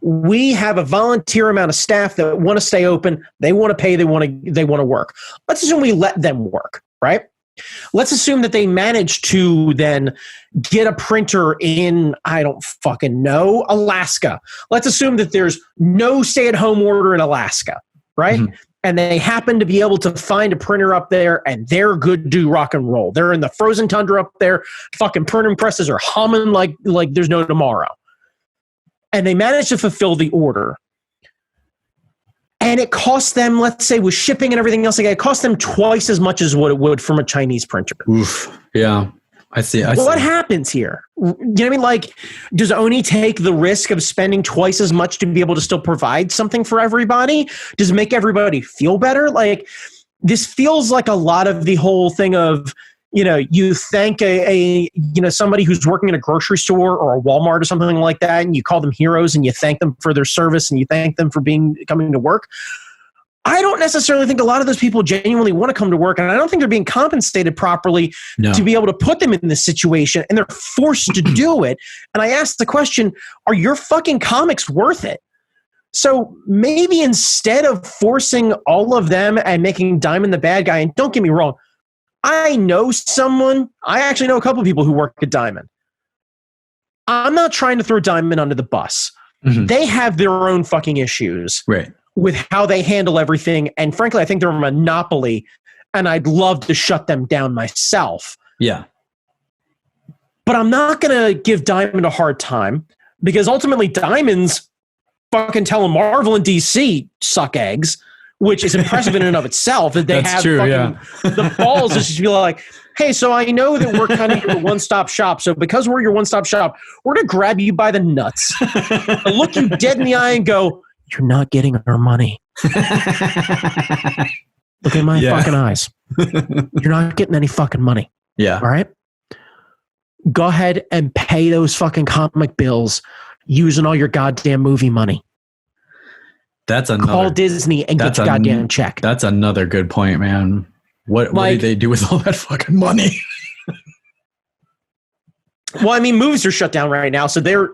We have a volunteer amount of staff that want to stay open. They want to pay. They want to work. Let's assume we let them work, right? Let's assume that they manage to then get a printer in, I don't fucking know, Alaska. Let's assume that there's no stay-at-home order in Alaska, right? Mm-hmm. and they happen to be able to find a printer up there, and they're good to do rock and roll. They're in the frozen tundra up there. Fucking printing presses are humming like there's no tomorrow. And they manage to fulfill the order. And it costs them, let's say, with shipping and everything else, it costs them twice as much as what it would from a Chinese printer. Oof. Yeah. I see. What happens here? You know what I mean? Like, does Oni take the risk of spending twice as much to be able to still provide something for everybody? Does it make everybody feel better? Like, this feels like a lot of the whole thing of, you thank somebody who's working in a grocery store or a Walmart or something like that, and you call them heroes and you thank them for their service and you thank them for coming to work. I don't necessarily think a lot of those people genuinely want to come to work, and I don't think they're being compensated properly to be able to put them in this situation, and they're forced to do it. And I asked the question, are your fucking comics worth it? So maybe instead of forcing all of them and making Diamond the bad guy, and don't get me wrong, I actually know a couple of people who work at Diamond. I'm not trying to throw Diamond under the bus. Mm-hmm. They have their own fucking issues. Right. With how they handle everything. And frankly, I think they're a monopoly, and I'd love to shut them down myself. Yeah. But I'm not going to give Diamond a hard time, because ultimately Diamond's fucking telling Marvel and DC suck eggs, which is impressive in and of itself, that they have the balls to just be like, hey, so I know that we're kind of your one-stop shop. So because we're your one-stop shop, we're going to grab you by the nuts, look you dead in the eye and go, you're not getting our money. Look at my fucking eyes. You're not getting any fucking money. Yeah. All right? Go ahead and pay those fucking comic bills using all your goddamn movie money. Call Disney and get your goddamn check. That's another good point, man. What do they do with all that fucking money? Well, I mean, movies are shut down right now, so they're...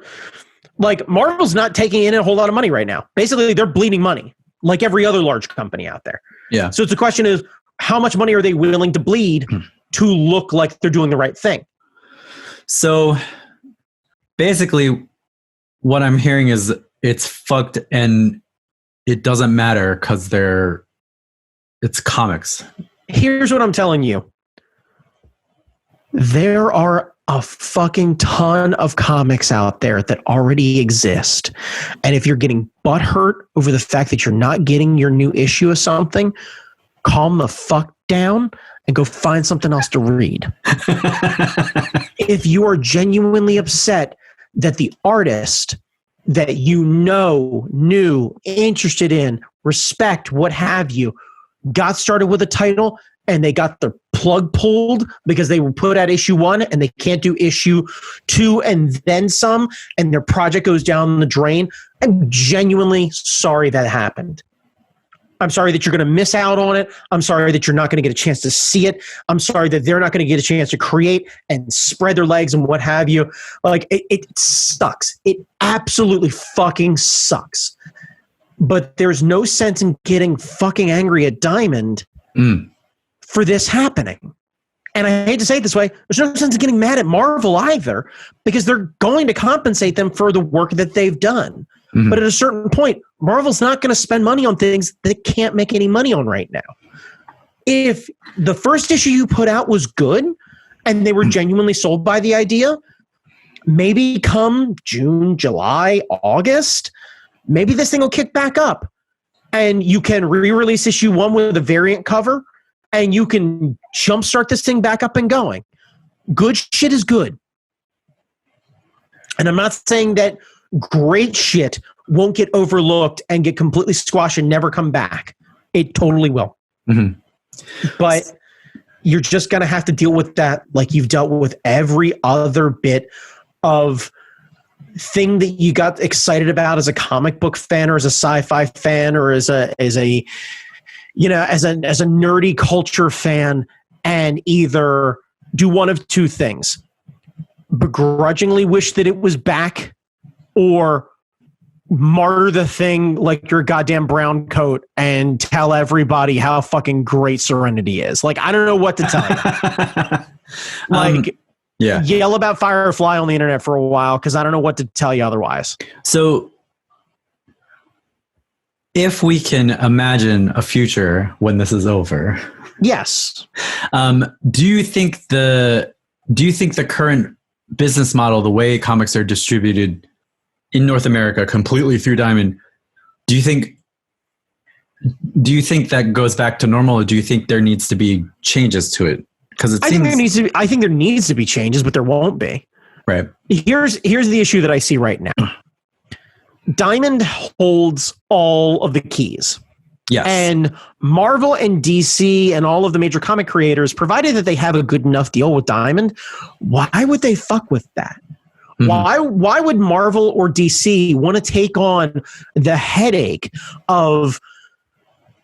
Like, Marvel's not taking in a whole lot of money right now. Basically, they're bleeding money, like every other large company out there. Yeah. So the question is, how much money are they willing to bleed to look like they're doing the right thing? So basically, what I'm hearing is it's fucked, and it doesn't matter because it's comics. Here's what I'm telling you. There are a fucking ton of comics out there that already exist. And if you're getting butthurt over the fact that you're not getting your new issue of something, calm the fuck down and go find something else to read. If you are genuinely upset that the artist that you knew, interested in, respect, what have you, got started with a title and they got their plug pulled because they were put at issue 1 and they can't do issue 2 and then some, and their project goes down the drain, I'm genuinely sorry that happened. I'm sorry that you're going to miss out on it. I'm sorry that you're not going to get a chance to see it. I'm sorry that they're not going to get a chance to create and spread their legs and what have you. Like, it sucks. It absolutely fucking sucks. But there's no sense in getting fucking angry at Diamond for this happening. And I hate to say it this way, there's no sense in getting mad at Marvel either, because they're going to compensate them for the work that they've done. Mm-hmm. But at a certain point, Marvel's not going to spend money on things that can't make any money on right now. If the first issue you put out was good and they were genuinely sold by the idea, maybe come June, July, August, maybe this thing will kick back up and you can re-release issue 1 with a variant cover and you can jumpstart this thing back up and going. Good shit is good. And I'm not saying that great shit won't get overlooked and get completely squashed and never come back. It totally will. Mm-hmm. But you're just going to have to deal with that like you've dealt with every other bit of thing that you got excited about as a comic book fan or as a sci-fi fan or as a nerdy culture fan, and either do one of two things: begrudgingly wish that it was back, or martyr the thing like your goddamn brown coat and tell everybody how fucking great Serenity is. Like, I don't know what to tell you. Yell about Firefly on the internet for a while because I don't know what to tell you otherwise. So if we can imagine a future when this is over. Yes. Do you think the current business model, the way comics are distributed in North America completely through Diamond, do you think that goes back to normal, or do you think there needs to be changes to it? Because I think there needs to be changes, but there won't be. Right. Here's the issue that I see right now. Diamond holds all of the keys. Yes. And Marvel and DC and all of the major comic creators, provided that they have a good enough deal with Diamond, why would they fuck with that? Mm-hmm. Why would Marvel or DC want to take on the headache of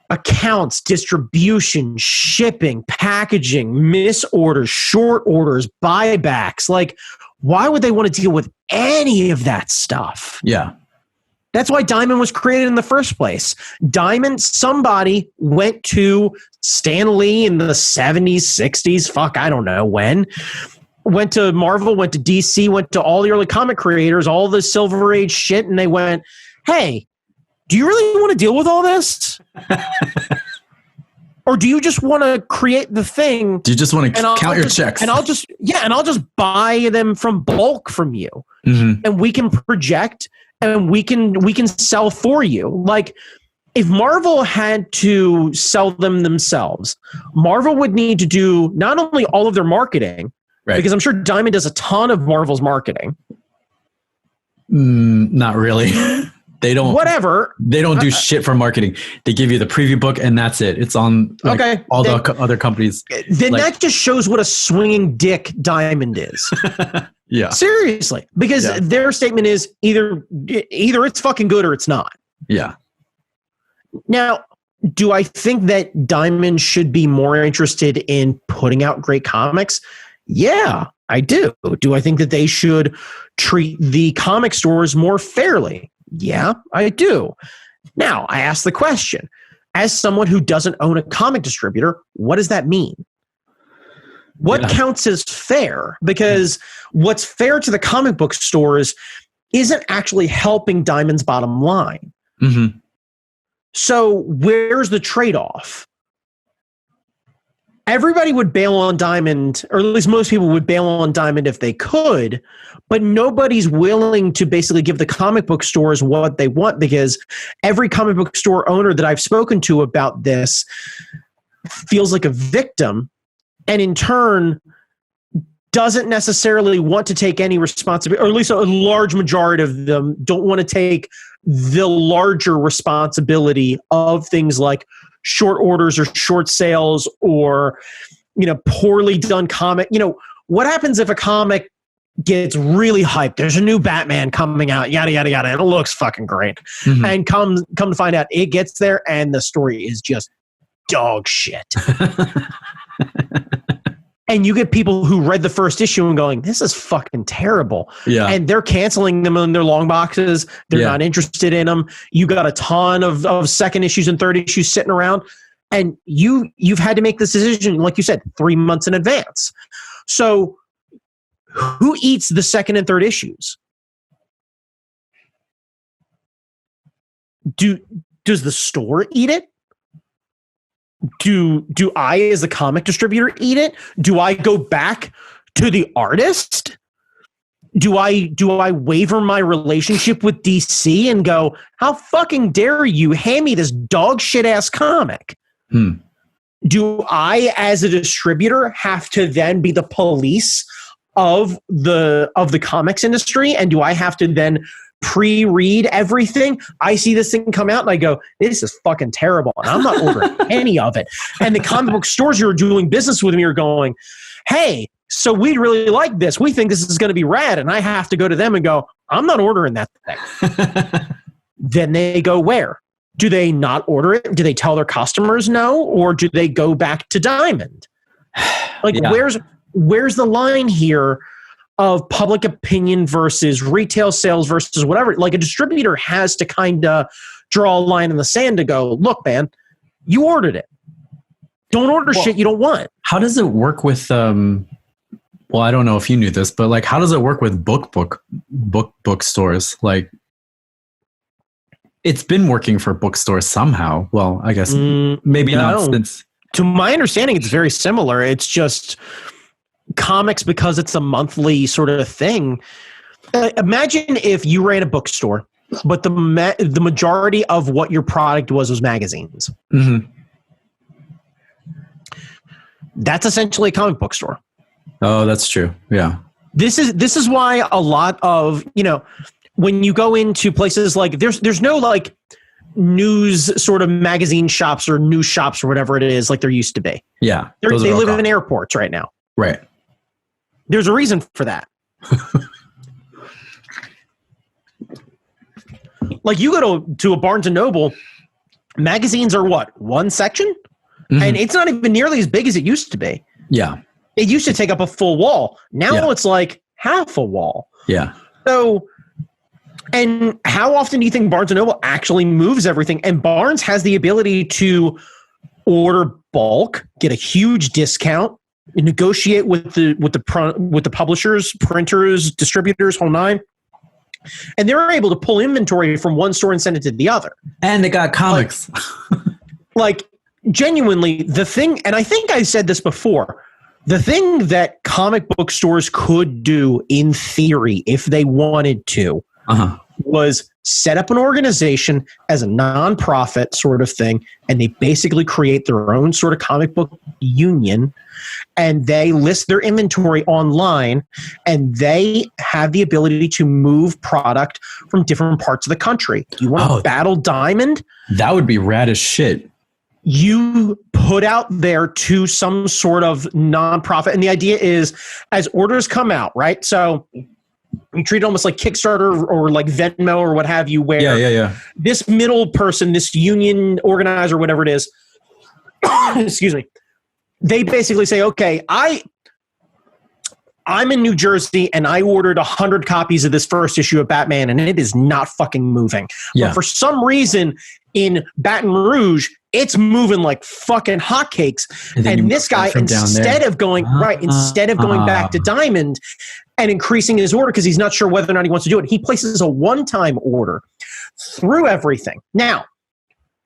accounts, distribution, shipping, packaging, misorders, short orders, buybacks? Like, why would they want to deal with any of that stuff? Yeah. That's why Diamond was created in the first place. Diamond, somebody went to Stan Lee in the 70s, 60s, fuck, I don't know when. Went to Marvel, went to DC, went to all the early comic creators, all the Silver Age shit, and they went, hey, do you really want to deal with all this? Or do you just want to create the thing? Do you just want to count your checks? And I'll just buy them from bulk from you. Mm-hmm. And we can project and we can sell for you. Like, if Marvel had to sell them themselves, Marvel would need to do not only all of their marketing, right, because I'm sure Diamond does a ton of Marvel's marketing. Not really. They don't. Whatever. They don't do shit for marketing. They give you the preview book and that's it. It's on all the other companies. Then that just shows what a swinging dick Diamond is. Yeah. Seriously. Because their statement is either it's fucking good or it's not. Yeah. Now, do I think that Diamond should be more interested in putting out great comics? Yeah, I do. Do I think that they should treat the comic stores more fairly? Yeah, I do. Now, I ask the question, as someone who doesn't own a comic distributor, what does that mean? What counts as fair? Because what's fair to the comic book stores isn't actually helping Diamond's bottom line. Mm-hmm. So where's the trade-off? Everybody would bail on Diamond, or at least most people would bail on Diamond if they could, but nobody's willing to basically give the comic book stores what they want, because every comic book store owner that I've spoken to about this feels like a victim, and in turn doesn't necessarily want to take any responsibility, or at least a large majority of them don't want to take the larger responsibility of things like short orders or short sales or, poorly done comic. What happens if a comic gets really hyped? There's a new Batman coming out, yada, yada, yada, and it looks fucking great. Mm-hmm. And come to find out, it gets there and the story is just dog shit. And you get people who read the first issue and going, this is fucking terrible. Yeah. And they're canceling them in their long boxes. They're not interested in them. You got a ton of second issues and third issues sitting around. And you've had to make this decision, like you said, 3 months in advance. So who eats the second and third issues? Does the store eat it? Do I, as a comic distributor, eat it? Do I go back to the artist? Do I waiver my relationship with DC and go, how fucking dare you hand me this dog shit ass comic? Do I, as a distributor, have to then be the police of the comics industry? And do I have to then pre-read everything? I see this thing come out and I go, this is fucking terrible, and I'm not ordering any of it. And the comic book stores who are doing business with me are going, hey, so we really like this. We think this is going to be rad. And I have to go to them and go, I'm not ordering that thing. Then they go where? Do they not order it? Do they tell their customers no? Or do they go back to Diamond? Like, where's the line here of public opinion versus retail sales versus whatever? Like, a distributor has to kind of draw a line in the sand to go, look, man, you ordered it. Don't order shit you don't want. How does it work with, well, I don't know if you knew this, but like, how does it work with book stores? Like, it's been working for bookstores somehow. Well, I guess maybe not since. To my understanding, it's very similar. It's just comics, because it's a monthly sort of thing. Imagine if you ran a bookstore, but the majority of what your product was magazines. Mm-hmm. That's essentially a comic book store. Oh, that's true. Yeah. This is why a lot of, when you go into places like there's no like news sort of magazine shops or news shops or whatever it is like there used to be. Yeah. They live in airports right now. Right. There's a reason for that. Like you go to a Barnes & Noble, magazines are what? One section? Mm-hmm. And it's not even nearly as big as it used to be. Yeah. It used to take up a full wall. Now it's like half a wall. Yeah. So, and how often do you think Barnes & Noble actually moves everything? And Barnes has the ability to order bulk, get a huge discount, negotiate with the publishers, printers, distributors, whole nine. And they're able to pull inventory from one store and send it to the other. And they got comics. Like genuinely, the thing, and I think I said this before, the thing that comic book stores could do in theory, if they wanted to, was set up an organization as a nonprofit sort of thing, and they basically create their own sort of comic book union, and they list their inventory online, and they have the ability to move product from different parts of the country. You want to battle Diamond? That would be rad as shit. You put out there to some sort of nonprofit, and the idea is as orders come out, right? So you treat it almost like Kickstarter or like Venmo or what have you, where this middle person, this union organizer, whatever it is, excuse me, they basically say, okay, I'm in New Jersey and I ordered 100 copies of this first issue of Batman and it is not fucking moving. Yeah. But for some reason in Baton Rouge, it's moving like fucking hotcakes. And this guy, instead of going back to Diamond and increasing his order because he's not sure whether or not he wants to do it, he places a one-time order through everything. Now,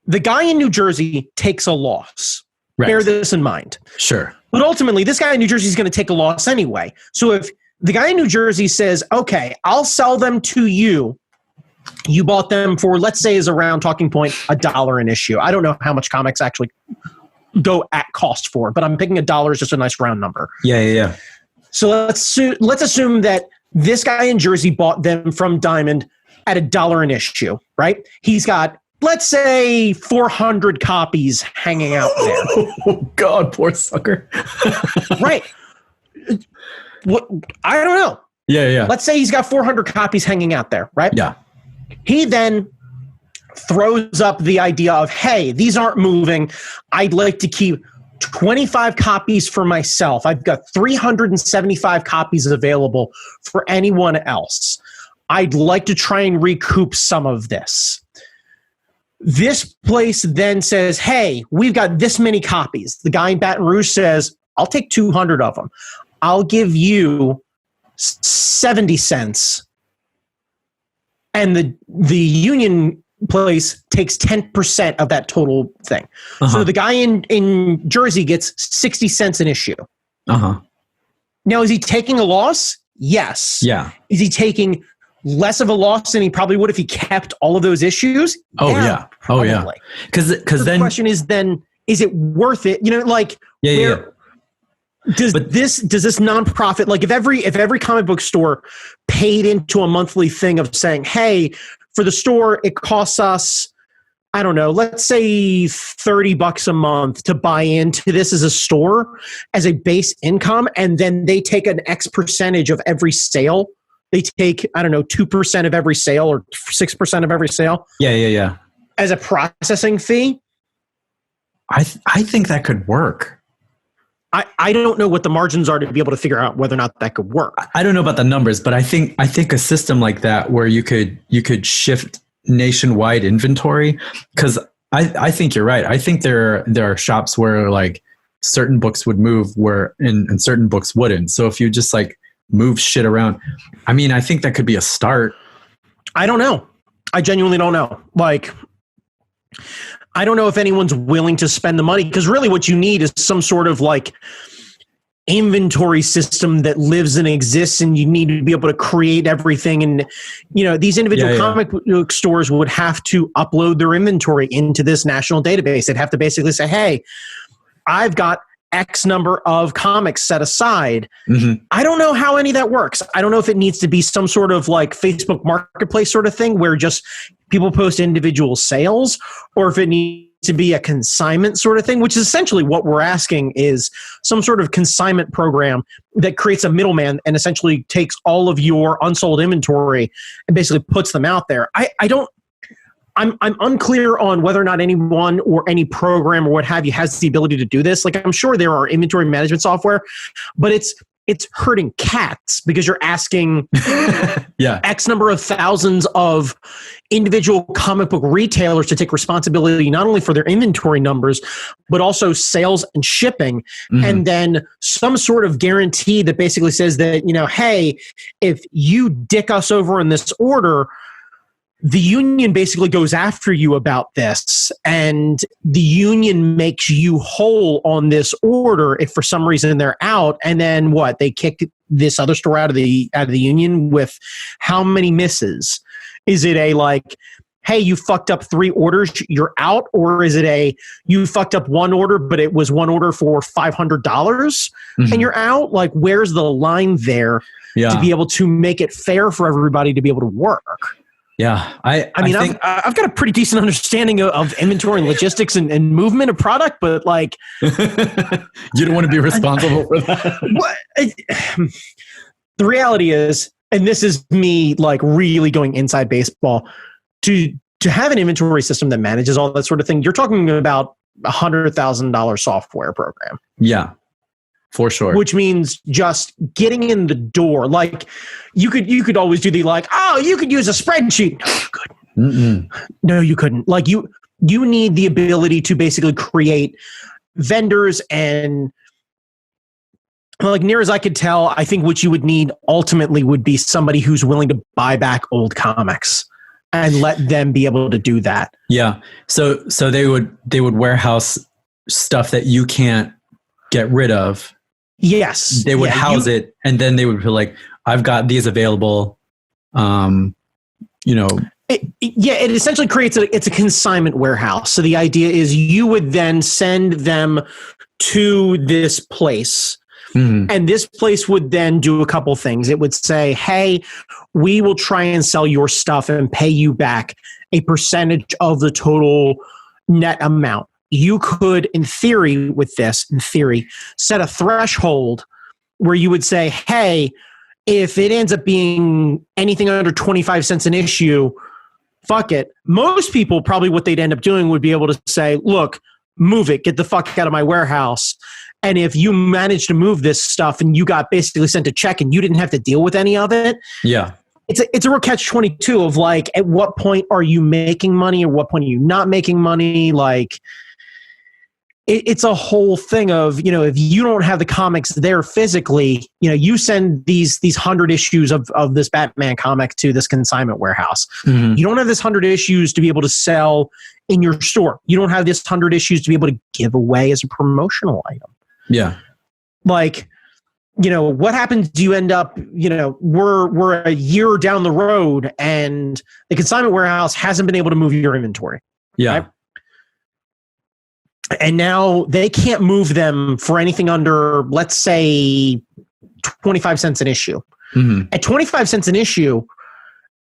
the guy in New Jersey takes a loss. Right. Bear this in mind. Sure. But ultimately, this guy in New Jersey is going to take a loss anyway. So if the guy in New Jersey says, okay, I'll sell them to you, you bought them for, let's say, as a round talking point, $1 an issue. I don't know how much comics actually go at cost for, but I'm picking $1 is just a nice round number. Yeah. So let's assume that this guy in Jersey bought them from Diamond at $1 an issue, right? He's got, let's say, 400 copies hanging out there. Oh, God, poor sucker. Right. What? I don't know. Yeah. Let's say he's got 400 copies hanging out there, right? Yeah. He then throws up the idea of, hey, these aren't moving. I'd like to keep 25 copies for myself. I've got 375 copies available for anyone else. I'd like to try and recoup some of this. This place then says, hey, we've got this many copies. The guy in Baton Rouge says, I'll take 200 of them. I'll give you 70 cents. And the union place takes 10% of that total thing. So the guy in Jersey gets 60 cents an issue. Now, is he taking a loss? Yes. Yeah. Is he taking less of a loss than he probably would if he kept all of those issues? Probably. Because then the question is then, is it worth it? Does this nonprofit, like if every comic book store paid into a monthly thing of saying, hey, for the store, it costs us, I don't know, let's say $30 a month to buy into this as a store, as a base income, and then they take an X percentage of every sale. They take, I don't know, 2% of every sale or 6% of every sale. Yeah. As a processing fee. I think that could work. I don't know what the margins are to be able to figure out whether or not that could work. I don't know about the numbers, but I think a system like that where you could shift nationwide inventory, because I think you're right. I think there are shops where like certain books would move where and certain books wouldn't. So if you just like move shit around, I mean, I think that could be a start. I don't know. I genuinely don't know. Like, I don't know if anyone's willing to spend the money, because really what you need is some sort of like inventory system that lives and exists, and you need to be able to create everything. And, you know, these individual comic book stores would have to upload their inventory into this national database. They'd have to basically say, hey, I've got X number of comics set aside. Mm-hmm. I don't know how any of that works. I don't know if it needs to be some sort of like Facebook Marketplace sort of thing where just people post individual sales, or if it needs to be a consignment sort of thing, which is essentially what we're asking, is some sort of consignment program that creates a middleman and essentially takes all of your unsold inventory and basically puts them out there. I'm unclear on whether or not anyone or any program or what have you has the ability to do this. Like, I'm sure there are inventory management software, but it's hurting cats, because you're asking X number of thousands of individual comic book retailers to take responsibility not only for their inventory numbers, but also sales and shipping. Mm-hmm. And then some sort of guarantee that basically says that, you know, hey, if you dick us over in this order, the union basically goes after you about this, and the union makes you whole on this order if for some reason they're out. And then what? They kicked this other store out of the union with how many misses? Is it a like, hey, you fucked up 3 orders, you're out? Or is it a, you fucked up 1 order, but it was 1 order for $500 and you're out? Like, where's the line there to be able to make it fair for everybody to be able to work? Yeah, I mean, I've got a pretty decent understanding of inventory and logistics and movement of product, but like, you don't want to be responsible for that. The reality is, and this is me like really going inside baseball, to have an inventory system that manages all that sort of thing, you're talking about $100,000 software program. Yeah. For sure. Which means just getting in the door. Like, you could always do the like, oh, you could use a spreadsheet. No, you couldn't. Mm-mm. No, you couldn't. Like, you need the ability to basically create vendors, and like, near as I could tell, I think what you would need ultimately would be somebody who's willing to buy back old comics and let them be able to do that. Yeah. So they would warehouse stuff that you can't get rid of. Yes. They would house it, and then they would be like, I've got these available. You know. It essentially creates it's a consignment warehouse. So the idea is you would then send them to this place, and this place would then do a couple things. It would say, hey, we will try and sell your stuff and pay you back a percentage of the total net amount. You could, in theory, set a threshold where you would say, hey, if it ends up being anything under 25 cents an issue, fuck it. Most people, probably what they'd end up doing would be able to say, look, move it, get the fuck out of my warehouse. And if you manage to move this stuff and you got basically sent a check and you didn't have to deal with any of it, it's a real catch-22 of like, at what point are you making money, or what point are you not making money? Like, it's a whole thing of, you know, if you don't have the comics there physically, you know, you send these 100 issues of this Batman comic to this consignment warehouse. Mm-hmm. You don't have this 100 issues to be able to sell in your store. You don't have this 100 issues to be able to give away as a promotional item. Yeah. Like, you know, what happens? Do you end up, you know, we're a year down the road and the consignment warehouse hasn't been able to move your inventory. Yeah. Right? And now they can't move them for anything under, let's say, 25 cents an issue. Mm-hmm. At 25 cents an issue,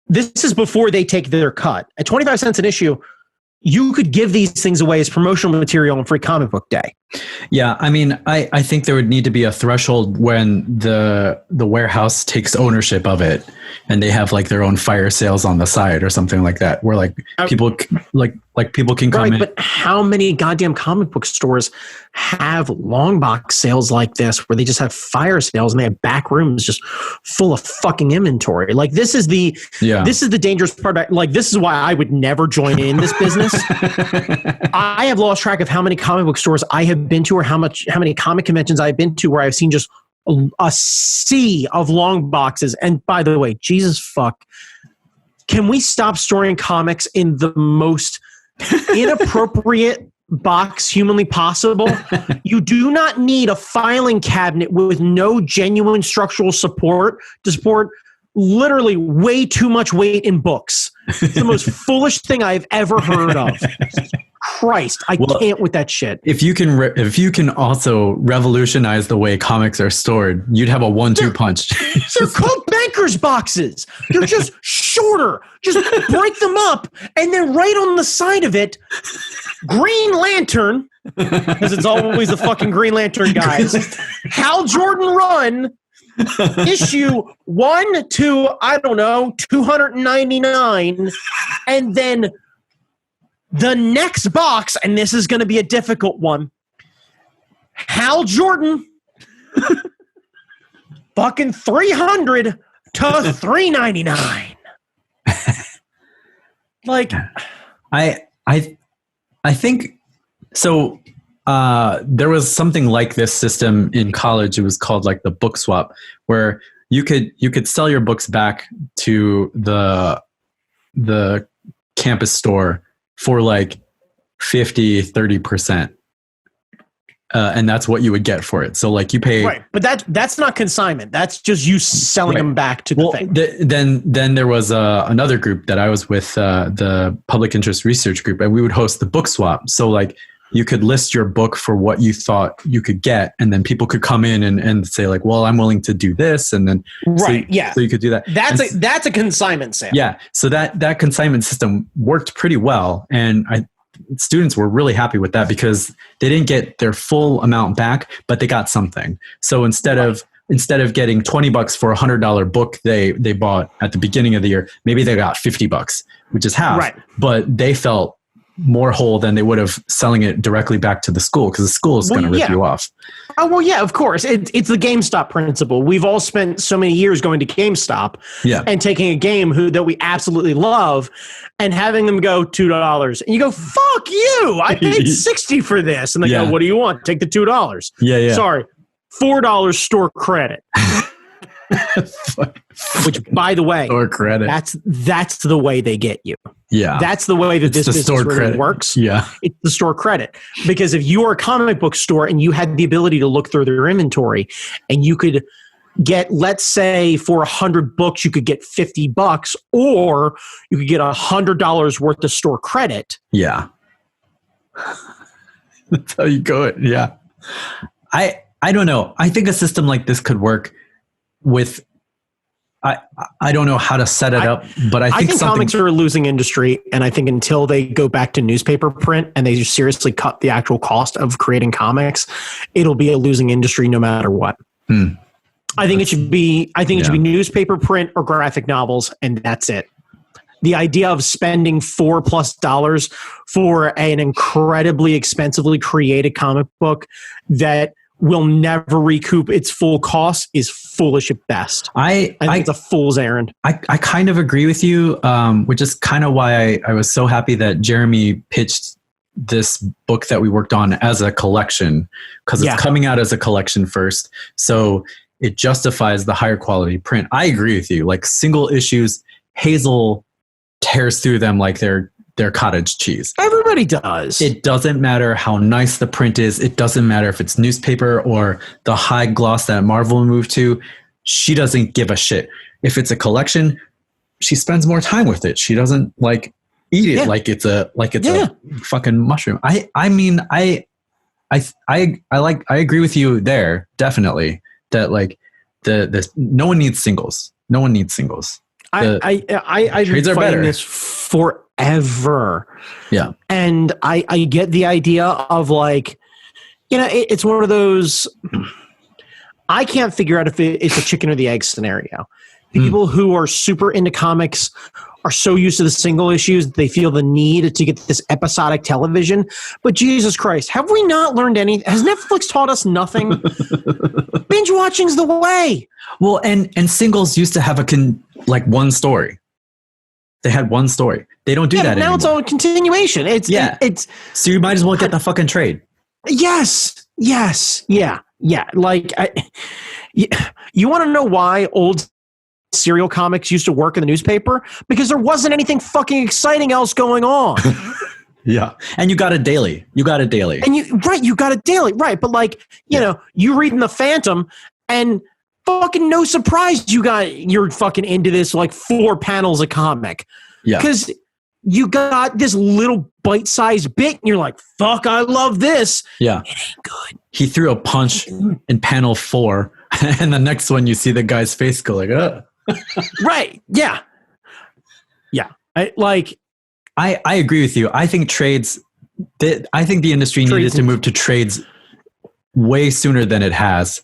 this is before they take their cut. At 25 cents an issue, you could give these things away as promotional material on Free Comic Book Day. Yeah, I mean, I think there would need to be a threshold when the warehouse takes ownership of it, and they have like their own fire sales on the side or something like that, where like people people can come in. But how many goddamn comic book stores have long box sales like this, where they just have fire sales and they have back rooms just full of fucking inventory? Like, this is the dangerous part. Like, this is why I would never join in this business. I have lost track of how many comic book stores I have been to, or how many comic conventions I've been to where I've seen just a sea of long boxes. And by the way, Jesus fuck, can we stop storing comics in the most inappropriate box humanly possible? You do not need a filing cabinet with no genuine structural support to support literally way too much weight in books. It's the most foolish thing I've ever heard of. Christ, I can't with that shit. If you can also revolutionize the way comics are stored, you'd have a 1-2 punch. They're called banker's boxes. They're just shorter. Just break them up, and then right on the side of it, Green Lantern, because it's always the fucking Green Lantern guys. Hal Jordan Run, issue 1 to, I don't know, 299, and then the next box, and this is going to be a difficult one, Hal Jordan, fucking 300 to 399. Like, I think so. There was something like this system in college. It was called like the book swap, where you could sell your books back to the campus store for like 30%. And that's what you would get for it. So like you pay, right? But that's not consignment. That's just you selling them back to the thing. Then there was another group that I was with, the public interest research group, and we would host the book swap. So like you could list your book for what you thought you could get, and then people could come in and say like, well, I'm willing to do this, and then right, so you could do that. That's a consignment sale. Yeah, so that consignment system worked pretty well, and students were really happy with that because they didn't get their full amount back, but they got something. So instead of getting $20 for $100 book they bought at the beginning of the year, maybe they got $50, which is half. Right. But they felt more whole than they would have selling it directly back to the school, because the school is going to rip you off. Oh, well, yeah, of course. It's the GameStop principle. We've all spent so many years going to GameStop and taking a game that we absolutely love and having them go $2. And you go, fuck you. I paid $60 for this. And they go, what do you want? Take the $2. Yeah. Sorry, $4 store credit. Which, by the way, store credit. That's the way they get you. Yeah, that's the way that this business really works. Yeah, it's the store credit. Because if you are a comic book store and you had the ability to look through their inventory, and you could get, let's say, for 100 books, you could get $50, or you could get $100 worth of store credit. Yeah, that's how you go. Yeah, I don't know. I think a system like this could work with. I don't know how to set it up, but I think comics are a losing industry, and I think until they go back to newspaper print and they just seriously cut the actual cost of creating comics, it'll be a losing industry no matter what. I think it should be newspaper print or graphic novels, and that's it. The idea of spending $4+ for an incredibly expensively created comic book that will never recoup its full cost is foolish at best. I think it's a fool's errand. I kind of agree with you, which is kind of why I was so happy that Jeremy pitched this book that we worked on as a collection, because it's coming out as a collection first. So it justifies the higher quality print. I agree with you. Like single issues, Hazel tears through them like they're cottage cheese. Everybody does. It doesn't matter how nice the print is. It doesn't matter if it's newspaper or the high gloss that Marvel moved to. She doesn't give a shit. If it's a collection, she spends more time with it. She doesn't like eat it like it's a fucking mushroom. I agree with you there, definitely. That like no one needs singles. No one needs singles. I've been fighting this forever. Yeah. And I get the idea of like, it's one of those, I can't figure out if it's a chicken or the egg scenario. People who are super into comics are so used to the single issues that they feel the need to get this episodic television. But Jesus Christ, have we not learned anything? Has Netflix taught us nothing? Binge watching's the way. Well, and singles used to have one story. They had one story. They don't do that anymore. Now it's all a continuation. It's so you might as well get the fucking trade. Yes. Yeah. Like, you want to know why old serial comics used to work in the newspaper? Because there wasn't anything fucking exciting else going on. Yeah. And you got it daily. And you got it daily. Right. But like, you know, you reading the Phantom and fucking no surprise you're fucking into this like 4 panels of comic. Yeah. Because you got this little bite-sized bit and you're like, fuck, I love this. Yeah. It ain't good. He threw a punch in panel 4 and the next one you see the guy's face go like, Right. Yeah. Yeah. I agree with you. I think I think the industry needed to move to trades way sooner than it has.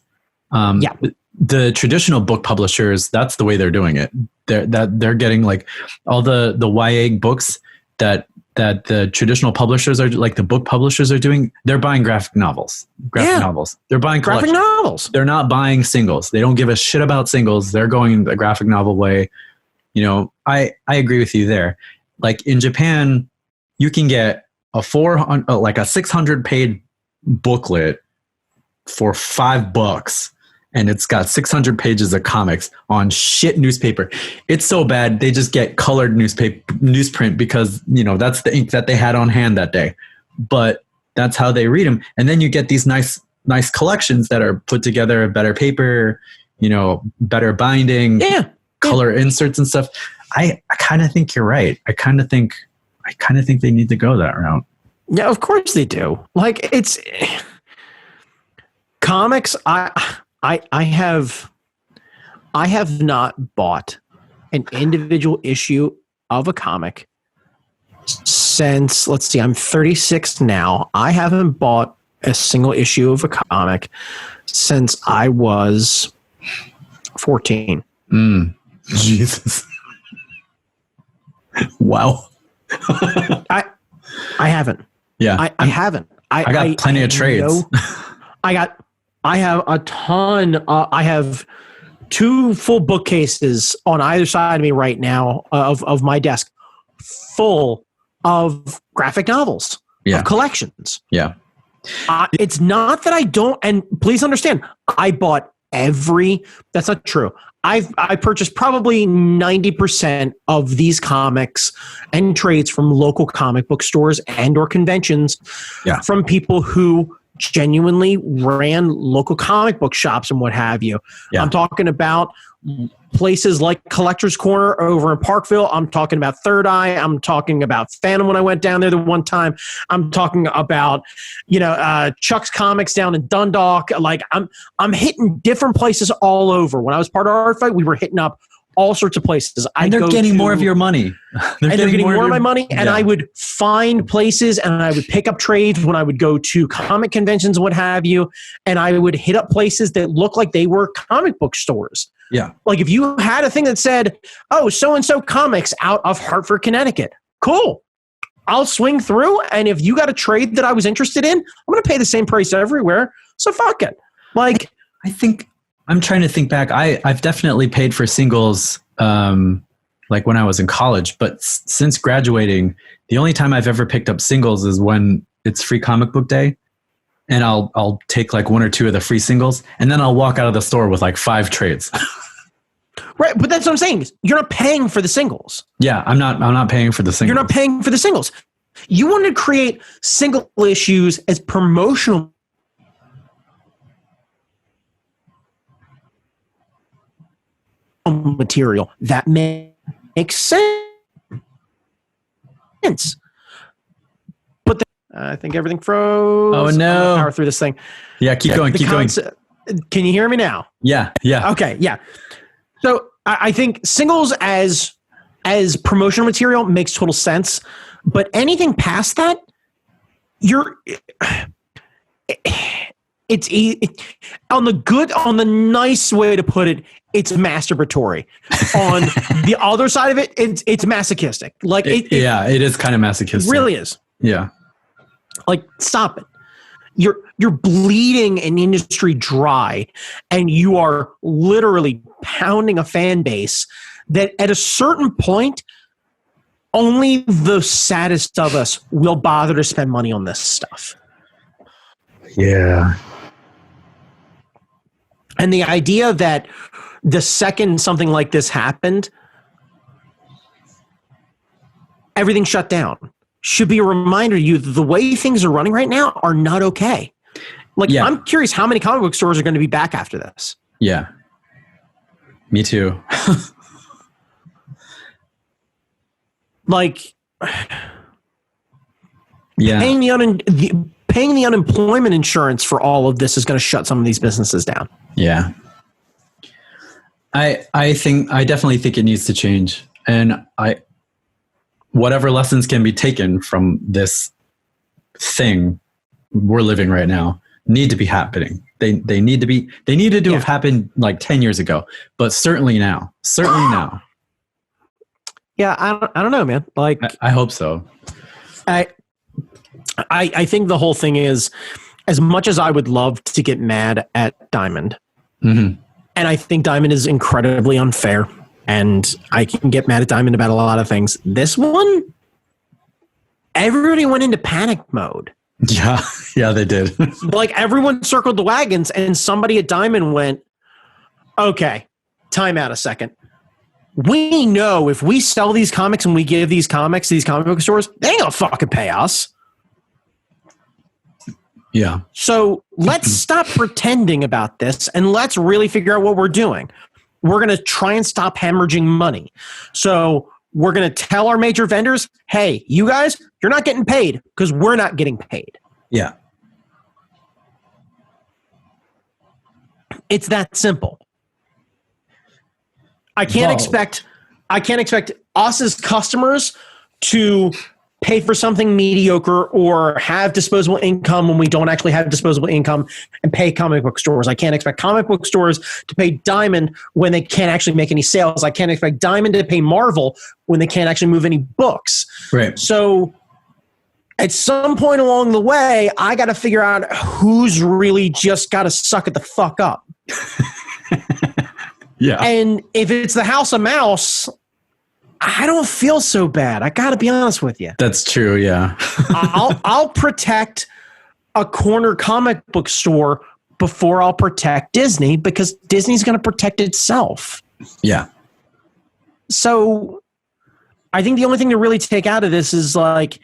The traditional book publishers, that's the way they're doing it. They're getting like all the YA books that the traditional publishers are like the book publishers are doing. They're buying graphic novels. They're buying graphic novels. They're not buying singles. They don't give a shit about singles. They're going the graphic novel way. You know, I agree with you there. Like in Japan, you can get a 600-page booklet for $5, and it's got 600 pages of comics on shit newspaper. It's so bad they just get colored newsprint because you know that's the ink that they had on hand that day. But that's how they read them, and then you get these nice collections that are put together, better paper, you know, better binding, color inserts and stuff. I kind of think you're right. I kind of think they need to go that route. Yeah, of course they do. Like it's comics. I have not bought an individual issue of a comic since, let's see, I'm 36 now. I haven't bought a single issue of a comic since I was 14. Jesus. Wow. I haven't. Yeah. I haven't. I got plenty of trades. I have a ton. I have 2 full bookcases on either side of me right now of my desk full of graphic novels, of collections. Yeah. It's not that I don't, and please understand, I bought that's not true. I purchased probably 90% of these comics and trades from local comic book stores and or conventions from people who genuinely ran local comic book shops and what have you. Yeah. I'm talking about places like Collector's Corner over in Parkville. I'm talking about Third Eye. I'm talking about Phantom when I went down there the one time. I'm talking about, Chuck's Comics down in Dundalk. Like I'm hitting different places all over. When I was part of Art Fight, we were hitting up all sorts of places. And they're getting more of your money. They're getting more of my money. And I would find places and I would pick up trades when I would go to comic conventions and what have you. And I would hit up places that looked like they were comic book stores. Yeah. Like if you had a thing that said, oh, so-and-so comics out of Hartford, Connecticut. Cool. I'll swing through. And if you got a trade that I was interested in, I'm going to pay the same price everywhere. So fuck it. Like, I think I'm trying to think back. I've definitely paid for singles like when I was in college, but since graduating, the only time I've ever picked up singles is when it's Free Comic Book Day. And I'll take like 1 or 2 of the free singles, and then I'll walk out of the store with like 5 trades. Right, but that's what I'm saying. You're not paying for the singles. Yeah, I'm not paying for the singles. You're not paying for the singles. You want to create single issues as promotional material. That makes sense. But I think everything froze. Oh no! Power through this thing. Yeah, keep going. Can you hear me now? Yeah. Okay. Yeah. So I think singles as promotional material makes total sense, but anything past that, it's on the nice way to put it. It's masturbatory. On the other side of it, it's masochistic. Like it is kind of masochistic. Really is. Yeah. Like stop it. You're bleeding an industry dry, and you are literally pounding a fan base that at a certain point, only the saddest of us will bother to spend money on this stuff. Yeah. And the idea that the second something like this happened, everything shut down, should be a reminder to you that the way things are running right now are not okay. Like, I'm curious how many comic book stores are going to be back after this. Yeah. Me too. Like, yeah, paying the unemployment insurance for all of this is going to shut some of these businesses down. Yeah. I definitely think it needs to change. And whatever lessons can be taken from this thing we're living right now need to be happening. They needed to have happened like 10 years ago, but certainly now. Yeah, I don't know, man. Like, I hope so. I think the whole thing is, as much as I would love to get mad at Diamond, and I think Diamond is incredibly unfair, and I can get mad at Diamond about a lot of things. This one, everybody went into panic mode. Yeah, they did. Like, everyone circled the wagons, and somebody at Diamond went, okay, time out a second. We know if we sell these comics and we give these comics to these comic book stores, they ain't gonna fucking pay us. Yeah. So let's stop pretending about this and let's really figure out what we're doing. We're going to try and stop hemorrhaging money. So we're going to tell our major vendors, hey, you guys, you're not getting paid because we're not getting paid. Yeah. It's that simple. I can't expect us as customers to pay for something mediocre or have disposable income when we don't actually have disposable income and pay comic book stores. I can't expect comic book stores to pay Diamond when they can't actually make any sales. I can't expect Diamond to pay Marvel when they can't actually move any books. Right. So at some point along the way, I got to figure out who's really just got to suck it the fuck up. Yeah. And if it's the House of Mouse, I don't feel so bad. I got to be honest with you. That's true. Yeah. I'll protect a corner comic book store before I'll protect Disney because Disney's going to protect itself. Yeah. So I think the only thing to really take out of this is, like,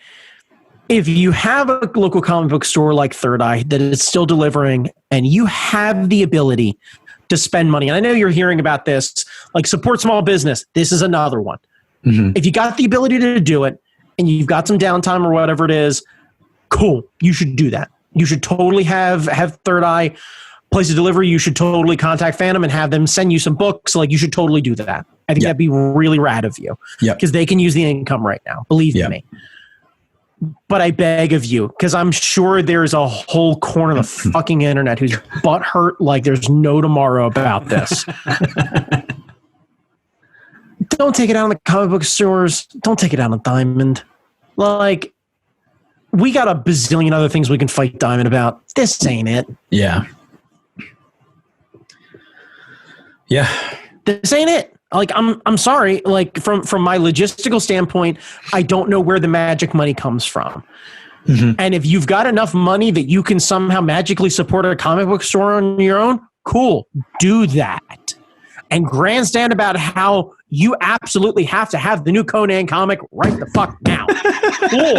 if you have a local comic book store like Third Eye that is still delivering and you have the ability to spend money, and I know you're hearing about this, like, support small business. This is another one. If you got the ability to do it and you've got some downtime or whatever it is, cool. You should do that. You should totally have Third Eye place of delivery. You should totally contact Phantom and have them send you some books. Like, you should totally do that. I think that'd be really rad of you. Yeah. Because they can use the income right now. Believe me. But I beg of you, because I'm sure there's a whole corner of the fucking internet who's butthurt like there's no tomorrow about this. Don't take it out on the comic book stores. Don't take it out on Diamond. Like, we got a bazillion other things we can fight Diamond about. This ain't it. Yeah. Yeah. This ain't it. Like, I'm sorry. Like, from my logistical standpoint, I don't know where the magic money comes from. And if you've got enough money that you can somehow magically support a comic book store on your own, cool. Do that. And grandstand about how you absolutely have to have the new Conan comic right the fuck now. Cool.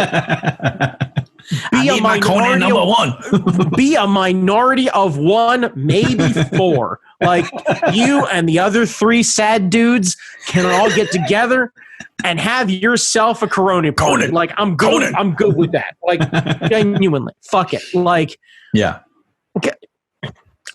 Be a minority number one. Be a minority of one, maybe four. Like, you and the other three sad dudes can all get together and have yourself a Corona party. Conan. Like, I'm good. I'm good with that. Like, genuinely, fuck it. Like, yeah. Okay.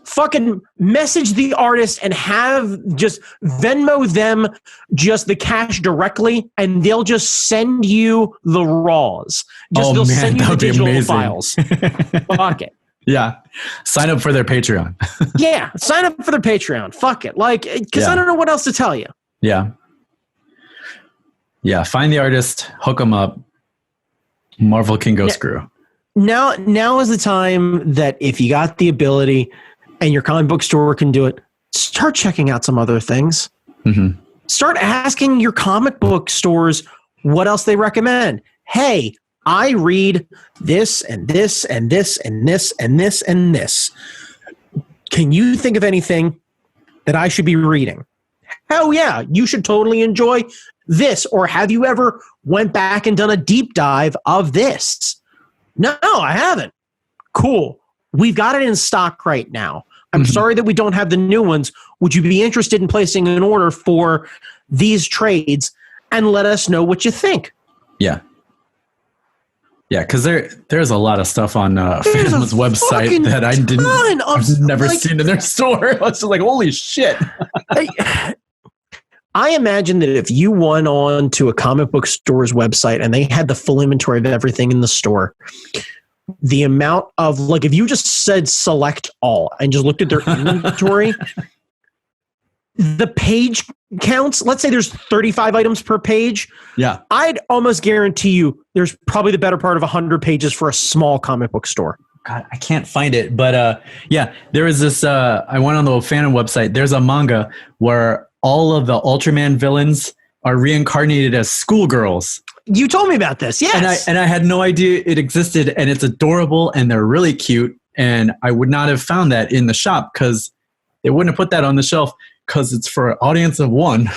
Fucking message the artist and have just Venmo them just the cash directly, and they'll just send you the raws. They'll send you the digital files. Fuck it. Yeah. Sign up for their Patreon. Yeah. Sign up for their Patreon. Fuck it. Like, because I don't know what else to tell you. Yeah. Yeah. Find the artist, hook them up. Marvel can go screw. Now is the time that if you got the ability and your comic book store can do it, start checking out some other things. Start asking your comic book stores what else they recommend. Hey, I read this and this and this and this and this and this. can you think of anything that I should be reading? Hell yeah, you should totally enjoy this. Or have you ever went back and done a deep dive of this? No, I haven't. Cool. We've got it in stock right now. I'm sorry that we don't have the new ones. Would you be interested in placing an order for these trades and let us know what you think? Yeah. Yeah, because there's a lot of stuff on Fandom's website that I've never seen in their store. It's just like, holy shit. I imagine that if you went on to a comic book store's website and they had the full inventory of everything in the store, the amount of, like, if you just said select all and just looked at their inventory, the page counts, let's say there's 35 items per page. Yeah. I'd almost guarantee you there's probably the better part of 100 pages for a small comic book store. God, I can't find it. But yeah, there is this, I went on the Fandom website. There's a manga where all of the Ultraman villains are reincarnated as schoolgirls. You told me about this, yes. And I had no idea it existed, and it's adorable, and they're really cute, and I would not have found that in the shop because they wouldn't have put that on the shelf because it's for an audience of one.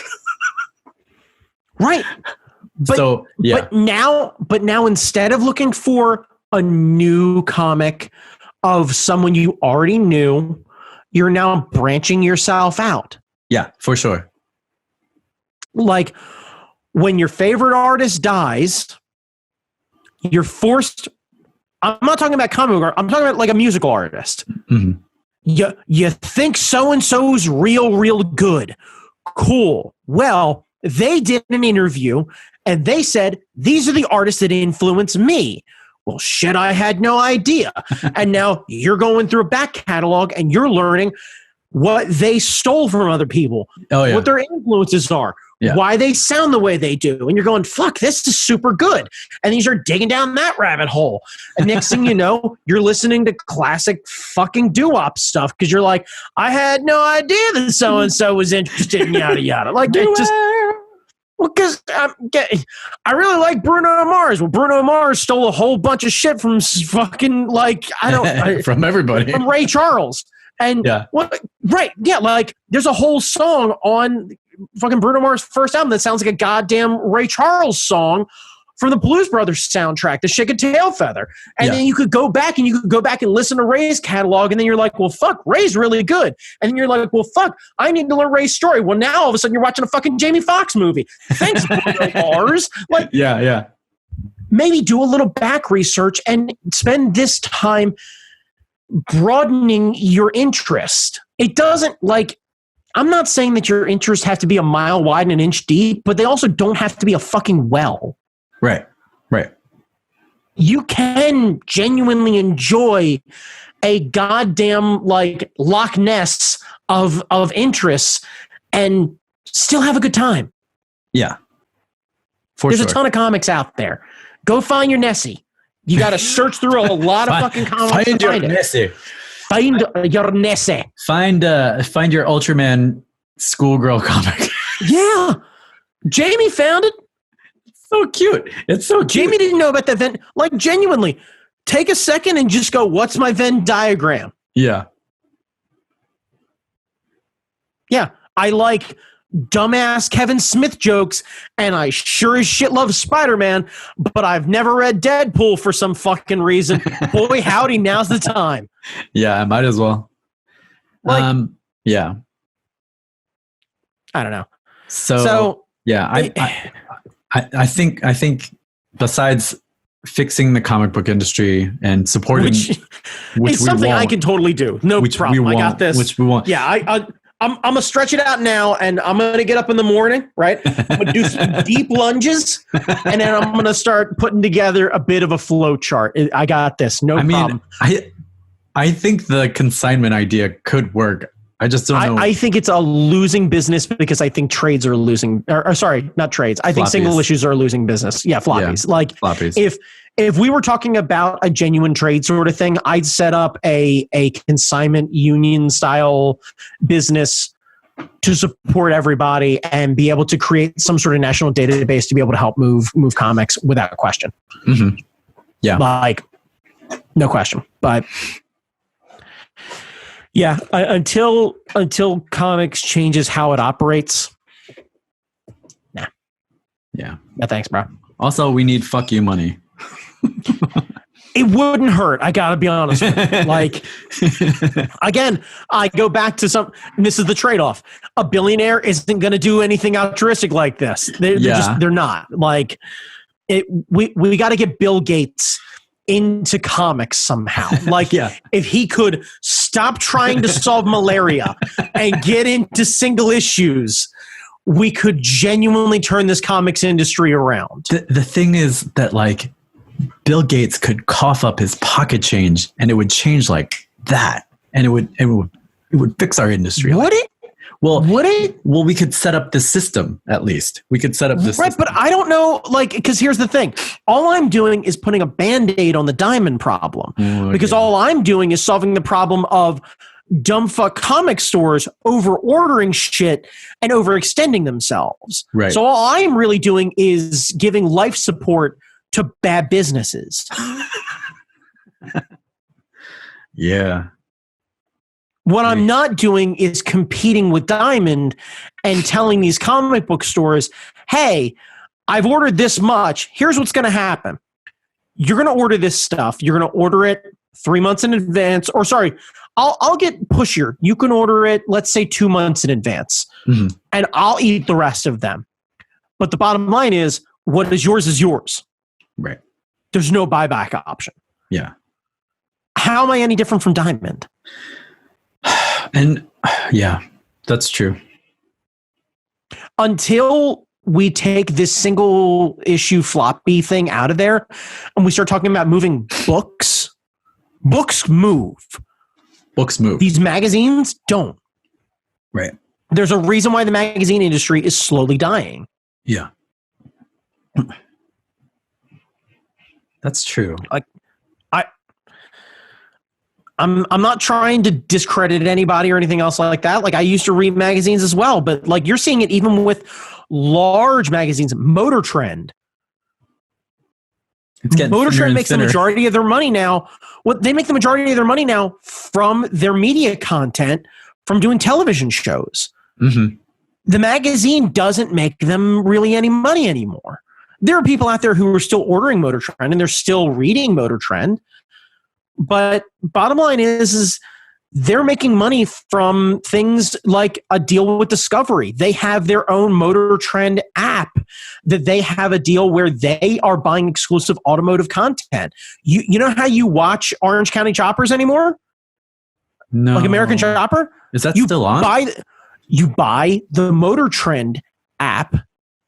Right. But, so, yeah. But now instead of looking for a new comic of someone you already knew, you're now branching yourself out. Yeah, for sure. Like, when your favorite artist dies, you're forced. I'm not talking about comic book art. I'm talking about like a musical artist. Mm-hmm. You think so-and-so's real good. Cool. Well, they did an interview and they said, these are the artists that influence me. Well, shit, I had no idea. And now you're going through a back catalog and you're learning what they stole from other people, what their influences are, why they sound the way they do. And you're going, fuck, this is super good. And then you start digging down that rabbit hole. And next thing you know, you're listening to classic fucking doo-wop stuff because you're like, I had no idea that so-and-so was interested in yada yada. Like, it just... Well, because I really like Bruno Mars. Well, Bruno Mars stole a whole bunch of shit from fucking, like, from everybody. From Ray Charles. And like there's a whole song on fucking Bruno Mars' first album that sounds like a goddamn Ray Charles song from the Blues Brothers soundtrack, The Shake a Tail Feather. And then you could go back and listen to Ray's catalog, and then you're like, well, fuck, Ray's really good. And then you're like, well, fuck, I need to learn Ray's story. Well, now all of a sudden you're watching a fucking Jamie Foxx movie. Thanks, Bruno Mars. Like, yeah. Maybe do a little back research and spend this time broadening your interest. It doesn't, like, I'm not saying that your interests have to be a mile wide and an inch deep, but they also don't have to be a fucking well. Right. You can genuinely enjoy a goddamn, like, Loch Ness of interests and still have a good time. Yeah. There's a ton of comics out there. Go find your Nessie. You got to search through a lot of fucking comics. Find your Nessie. Find your Nessie. Find your Ultraman schoolgirl comic. Yeah. Jamie found it. So cute. It's so cute. Jamie didn't know about that Venn. Like, genuinely, take a second and just go, what's my Venn diagram? Yeah. Yeah. I like dumbass Kevin Smith jokes, and I sure as shit love Spider-Man, but I've never read Deadpool for some fucking reason. Boy, howdy, now's the time. Yeah, I might as well. Like, yeah. I don't know. So yeah, I think besides fixing the comic book industry and supporting, which is something I can totally do. No problem. I got this. Which we want. Yeah, I'm going to stretch it out now, and I'm going to get up in the morning, right? I'm going to do some deep lunges, and then I'm going to start putting together a bit of a flow chart. I got this. No problem. I think the consignment idea could work. I just don't know. I think it's a losing business because I think trades are losing. Or sorry, not trades. I think single issues are losing business. Yeah, floppies. Yeah, like floppies. If we were talking about a genuine trade sort of thing, I'd set up a consignment union style business to support everybody and be able to create some sort of national database to be able to help move comics without question. Mm-hmm. Yeah, like no question. But Yeah, until comics changes how it operates. Nah. Yeah. No thanks, bro. Also, we need fuck you money. It wouldn't hurt. I gotta be honest with you. Like, again, I go back to this is the trade-off. A billionaire isn't going to do anything altruistic like this. They're not. Like, we got to get Bill Gates into comics somehow. Like, if he could stop trying to solve malaria and get into single issues, we could genuinely turn this comics industry around. The thing is that, like, Bill Gates could cough up his pocket change and it would change like that. And it would fix our industry. Would it? Well, would it? Well, we could set up the system at least. We could set up this right, system. But I don't know, like, because here's the thing. All I'm doing is putting a Band-Aid on the diamond problem. Because all I'm doing is solving the problem of dumb fuck comic stores over ordering shit and overextending themselves. Right. So all I'm really doing is giving life support to bad businesses. Yeah. What I'm not doing is competing with Diamond and telling these comic book stores, hey, I've ordered this much. Here's what's going to happen. You're going to order this stuff. You're going to order it 3 months in advance. Or sorry, I'll get pushier. You can order it, let's say 2 months in advance. Mm-hmm. And I'll eat the rest of them. But the bottom line is, what is yours is yours. Right. There's no buyback option. Yeah. How am I any different from Diamond? And yeah, that's true. Until we take this single issue floppy thing out of there and we start talking about moving books move. Books move. These magazines don't. Right. There's a reason why the magazine industry is slowly dying. Yeah. That's true. Like, I'm not trying to discredit anybody or anything else like that. Like, I used to read magazines as well, but like, you're seeing it even with large magazines. Motor Trend. Motor Trend makes the majority of their money now. They make the majority of their money now from their media content, from doing television shows. Mm-hmm. The magazine doesn't make them really any money anymore. There are people out there who are still ordering Motor Trend and they're still reading Motor Trend. But bottom line is they're making money from things like a deal with Discovery. They have their own Motor Trend app that they have a deal where they are buying exclusive automotive content. You know how you watch Orange County Choppers anymore? No. Like American Chopper? Is that still on? You buy the Motor Trend app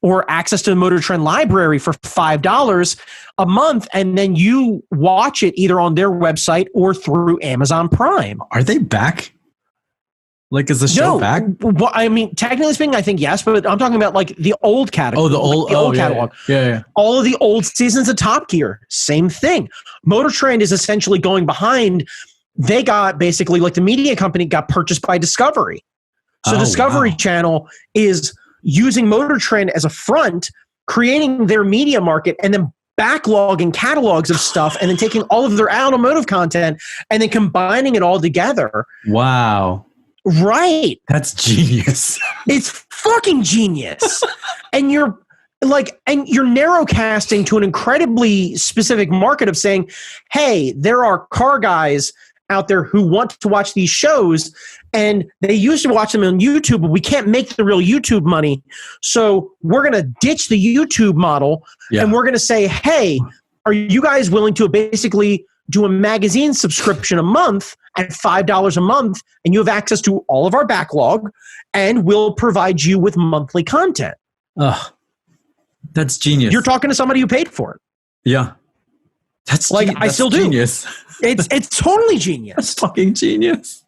or access to the Motor Trend library for $5 a month, and then you watch it either on their website or through Amazon Prime. Are they back? Like, is the show back? Well, I mean, technically speaking, I think yes, but I'm talking about like the old catalog. Oh, the old catalog. Yeah. All of the old seasons of Top Gear, same thing. Motor Trend is essentially going behind. They got basically like the media company got purchased by Discovery. So Discovery Channel is using Motor Trend as a front, creating their media market, and then backlogging catalogs of stuff, and then taking all of their automotive content and then combining it all together. Wow. Right. That's genius. It's fucking genius. And you're narrowcasting to an incredibly specific market of saying, hey, there are car guys out there who want to watch these shows, and they used to watch them on YouTube, but we can't make the real YouTube money. So we're going to ditch the YouTube model, and we're going to say, hey, are you guys willing to basically do a magazine subscription a month at $5 a month, and you have access to all of our backlog, and we'll provide you with monthly content. Ugh, that's genius. You're talking to somebody who paid for it. Yeah. That's like, I still do. Genius. It's totally genius. That's fucking genius.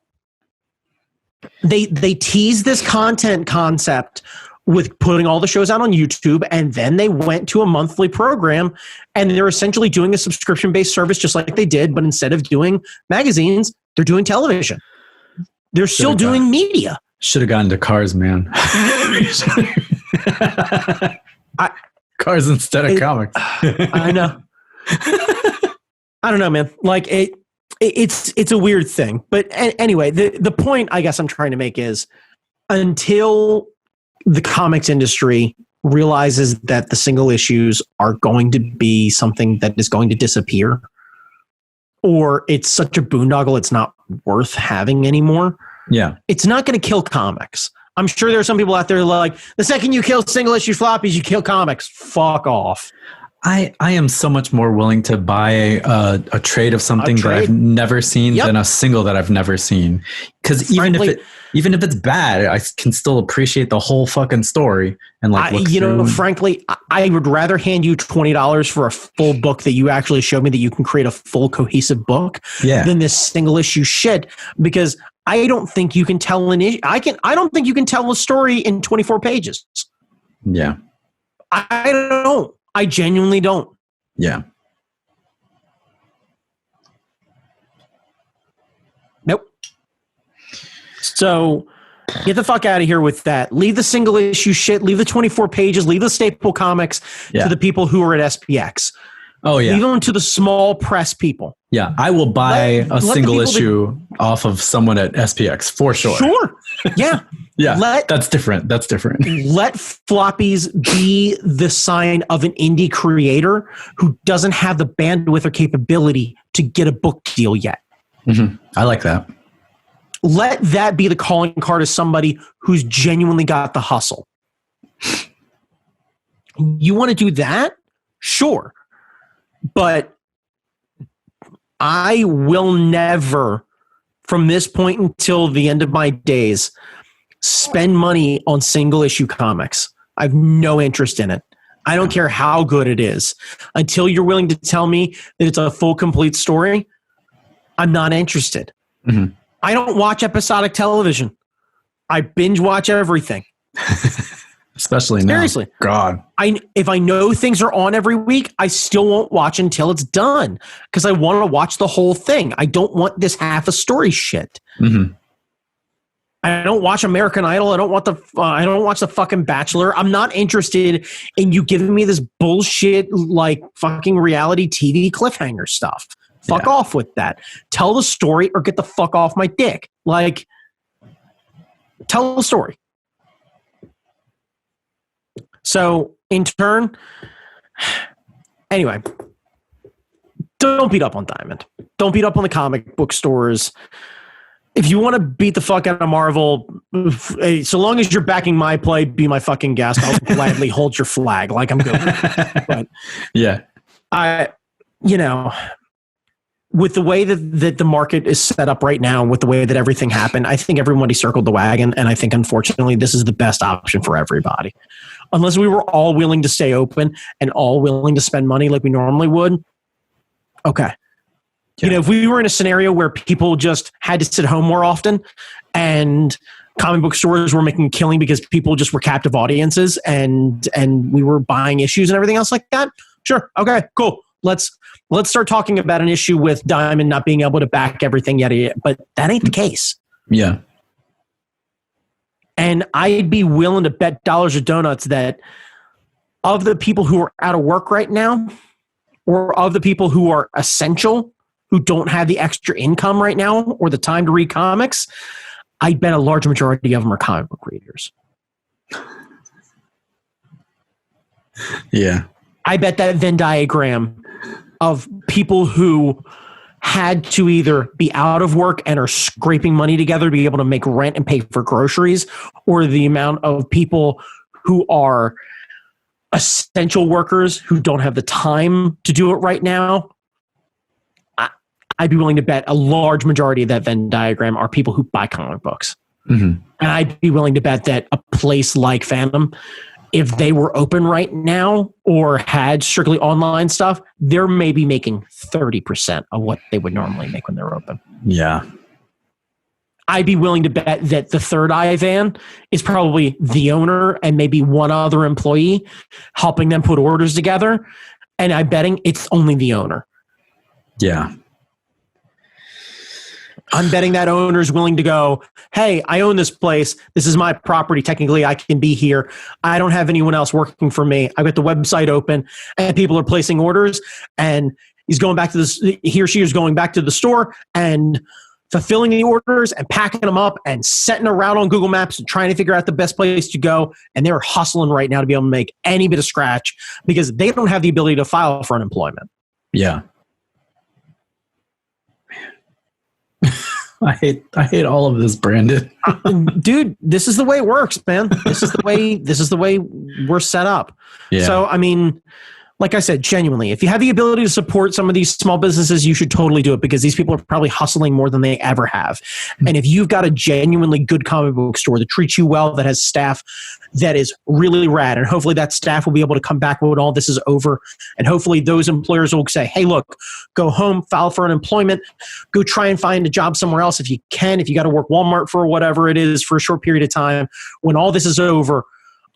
They teased this content concept with putting all the shows out on YouTube, and then they went to a monthly program, and they're essentially doing a subscription-based service just like they did, but instead of doing magazines, they're doing television. They're still doing media. Should have gotten to Cars, man. Cars instead of comics. I know. I don't know, man. Like, It's a weird thing. But anyway, the point I guess I'm trying to make is until the comics industry realizes that the single issues are going to be something that is going to disappear, or it's such a boondoggle it's not worth having anymore. Yeah. It's not going to kill comics. I'm sure there are some people out there like, the second you kill single issue floppies, you kill comics. Fuck off. I am so much more willing to buy a trade of something that I've never seen than a single that I've never seen. Because even if it's bad, I can still appreciate the whole fucking story and frankly, I would rather hand you $20 for a full book that you actually showed me that you can create a full cohesive book than this single issue shit, because I don't think you can tell I don't think you can tell a story in 24 pages. Yeah. I don't. I genuinely don't. Yeah. Nope. So get the fuck out of here with that. Leave the single issue shit. Leave the 24 pages. Leave the staple comics to the people who are at SPX. Oh, yeah. Leave them to the small press people. Yeah. I will buy a single issue off of someone at SPX for sure. Sure. Yeah. Yeah, that's different. That's different. Let floppies be the sign of an indie creator who doesn't have the bandwidth or capability to get a book deal yet. Mm-hmm. I like that. Let that be the calling card of somebody who's genuinely got the hustle. You want to do that? Sure. But I will never, from this point until the end of my days, spend money on single issue comics. I have no interest in it. I don't care how good it is. Until you're willing to tell me that it's a full, complete story, I'm not interested. Mm-hmm. I don't watch episodic television. I binge watch everything. Especially now. Seriously. God. If I know things are on every week, I still won't watch until it's done because I want to watch the whole thing. I don't want this half a story shit. Mm-hmm. I don't watch American Idol. I don't watch the fucking Bachelor. I'm not interested in you giving me this bullshit like fucking reality TV cliffhanger stuff. Fuck off with that. Tell the story or get the fuck off my dick. Like, tell the story. So, in turn, anyway, don't beat up on Diamond. Don't beat up on the comic book stores. If you want to beat the fuck out of Marvel, so long as you're backing my play, be my fucking guest. I'll gladly hold your flag. Like, I'm good with it. But yeah, with the way that the market is set up right now, with the way that everything happened, I think everybody circled the wagon, and I think unfortunately this is the best option for everybody. Unless we were all willing to stay open and all willing to spend money like we normally would, okay. Yeah. If we were in a scenario where people just had to sit home more often and comic book stores were making a killing because people just were captive audiences and we were buying issues and everything else like that, sure, okay, cool. Let's start talking about an issue with Diamond not being able to back everything yet, but that ain't the case. Yeah. And I'd be willing to bet dollars or donuts that of the people who are out of work right now, or of the people who are essential, who don't have the extra income right now or the time to read comics, I bet a large majority of them are comic book readers. Yeah. I bet that Venn diagram of people who had to either be out of work and are scraping money together to be able to make rent and pay for groceries, or the amount of people who are essential workers who don't have the time to do it right now, I'd be willing to bet a large majority of that Venn diagram are people who buy comic books. Mm-hmm. And I'd be willing to bet that a place like Phantom, if they were open right now or had strictly online stuff, they're maybe making 30% of what they would normally make when they're open. Yeah. I'd be willing to bet that the Third Eye van is probably the owner and maybe one other employee helping them put orders together. And I'm betting it's only the owner. Yeah. I'm betting that owner is willing to go, hey, I own this place. This is my property. Technically, I can be here. I don't have anyone else working for me. I've got the website open and people are placing orders. And He's going back to this. He or she is going back to the store and fulfilling the orders and packing them up and setting a route on Google Maps and trying to figure out the best place to go. And they're hustling right now to be able to make any bit of scratch because they don't have the ability to file for unemployment. Yeah. I hate all of this, Brandon. Dude, this is the way it works, man. This is the way we're set up. Yeah. So, I mean, like I said, genuinely, if you have the ability to support some of these small businesses, you should totally do it because these people are probably hustling more than they ever have. And if you've got a genuinely good comic book store that treats you well, that has staff that is really rad, and hopefully that staff will be able to come back when all this is over, and hopefully those employers will say, hey, look, go home, file for unemployment, go try and find a job somewhere else if you can, if you got to work Walmart for whatever it is for a short period of time. When all this is over,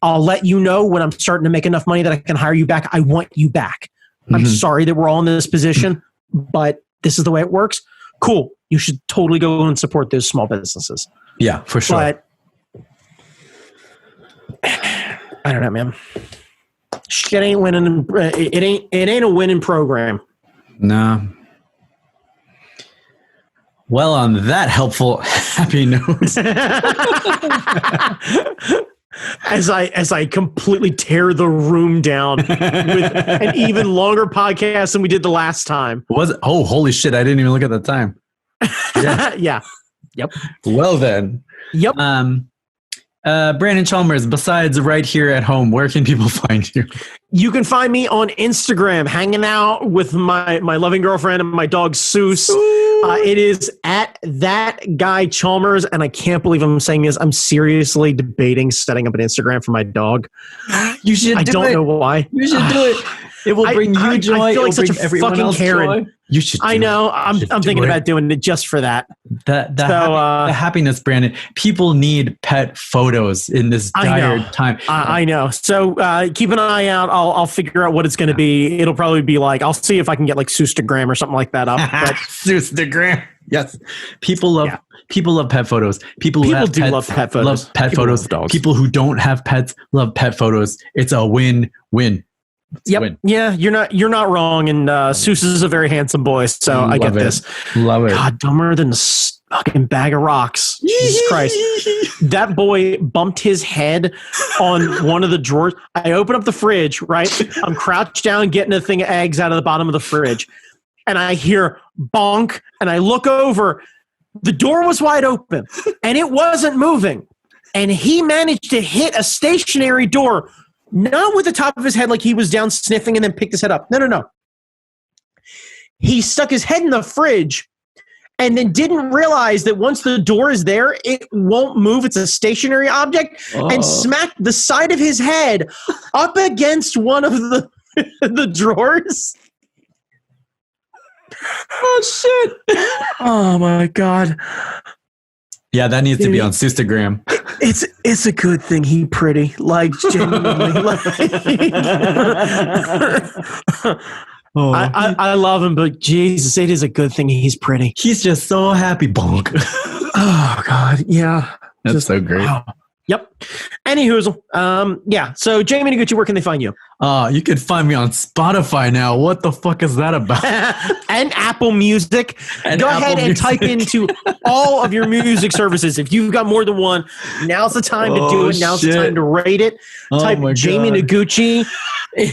I'll let you know when I'm starting to make enough money that I can hire you back. I want you back. I'm sorry that we're all in this position, but this is the way it works. Cool. You should totally go and support those small businesses. Yeah, for sure. But I don't know, man. Shit ain't winning. It ain't a winning program. No. Well, on that helpful, happy note. As I completely tear the room down with an even longer podcast than we did the last time. Was it? Oh, holy shit. I didn't even look at the time. Yeah. Yeah. Yep. Well then. Yep. Brandon Chalmers, besides right here at home, where can people find you? You can find me on Instagram, hanging out with my loving girlfriend and my dog, Seuss. It is at that guy Chalmers, and I can't believe I'm saying this. I'm seriously debating setting up an Instagram for my dog. You should. I don't know why. You should do it. It will bring you joy. I feel like such a everyone fucking else Karen. joy. You should. I know. I'm thinking about doing it just for that. The happiness, Brandon. People need pet photos in this dire time. I know. So keep an eye out. I'll figure out what it's going to be. It'll probably be like, I'll see if I can get like Seustagram or something like that up. But Seustagram. Yes. People love pet photos. People love pet photos. Love pet photos. People who don't have pets love pet photos. It's a win-win. Yep. Yeah, you're not wrong. And Seuss is a very handsome boy, so I get this. Love it. God, dumber than a fucking bag of rocks. Jesus Christ. That boy bumped his head on one of the drawers. I open up the fridge, right? I'm crouched down getting a thing of eggs out of the bottom of the fridge. And I hear bonk, and I look over. The door was wide open, and it wasn't moving. And he managed to hit a stationary door, not with the top of his head like he was down sniffing and then picked his head up. No. He stuck his head in the fridge and then didn't realize that once the door is there, it won't move. It's a stationary object, and smacked the side of his head up against one of the drawers. Oh, shit. Oh, my God. Yeah, that needs to be on Seustagram. It's a good thing he pretty. Like, genuinely. I love him, but Jesus, it is a good thing he's pretty. He's just so happy. Bonk. Oh, God. Yeah. That's just so great. Wow. Yep. Anywho, yeah. So, Jamie Noguchi, where can they find you? You could find me on Spotify now. What the fuck is that about? And Apple Music. Go ahead and type into all of your music services. If you've got more than one, now's the time to do it. Now's the time to rate it. Type Jamie Noguchi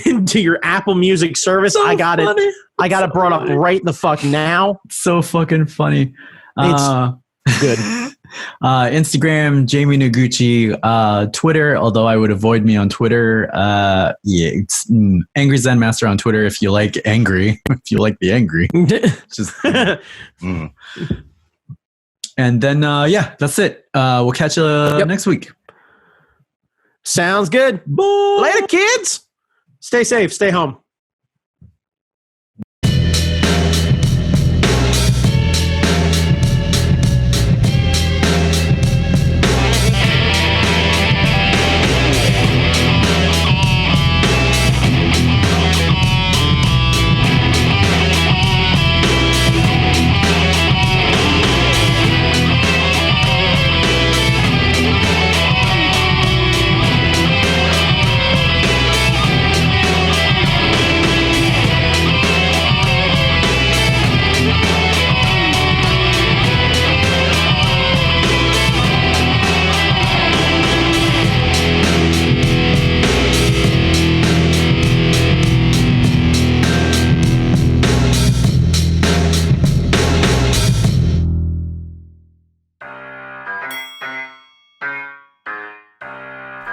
into your Apple Music service. So I got funny. It. I got it brought up right the fuck now. So fucking funny. It's good. Instagram, Jamie Noguchi. Twitter, although I would avoid me on Twitter. It's Angry Zen Master on Twitter if you like angry. If you like the angry. Just And then, that's it. We'll catch you next week. Sounds good. Bye. Later, kids. Stay safe. Stay home.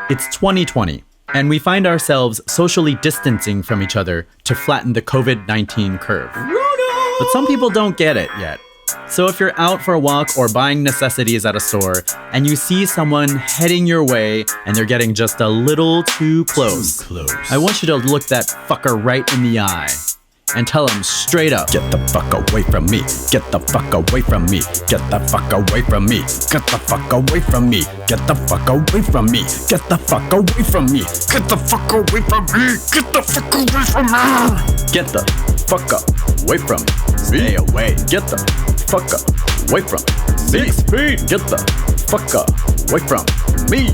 It's 2020, and we find ourselves socially distancing from each other to flatten the COVID-19 curve. But some people don't get it yet. So if you're out for a walk or buying necessities at a store and you see someone heading your way and they're getting just a little too close, I want you to look that fucker right in the eye and tell him straight up, get the fuck away from me, get the fuck away from me, get the fuck away from me, get the fuck away from me, get the fuck away from me, get the fuck away from me, get the fuck away from me, get the fuck away from me, get the fuck away from me, stay away, get the fuck away from me, 6 feet, get the fuck away from me,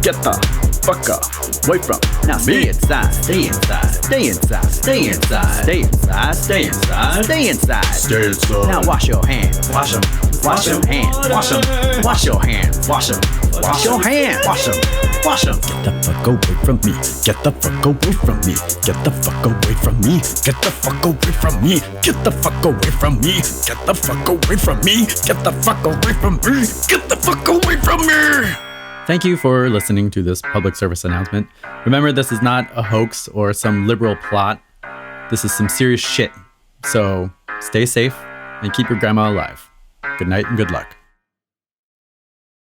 get the fuck away from me. Now stay inside, stay inside, stay inside, stay inside, stay inside, stay inside, stay inside, stay inside. Now wash your hands, wash them, wash your hands, wash them, wash your hands, wash them, wash your hands, wash them, wash them. Get the fuck away from me, get the fuck away from me, get the fuck away from me, get the fuck away from me, get the fuck away from me, get the fuck away from me, get the fuck away from me, get the fuck away from me. Thank you for listening to this public service announcement. Remember, this is not a hoax or some liberal plot. This is some serious shit. So stay safe and keep your grandma alive. Good night and good luck.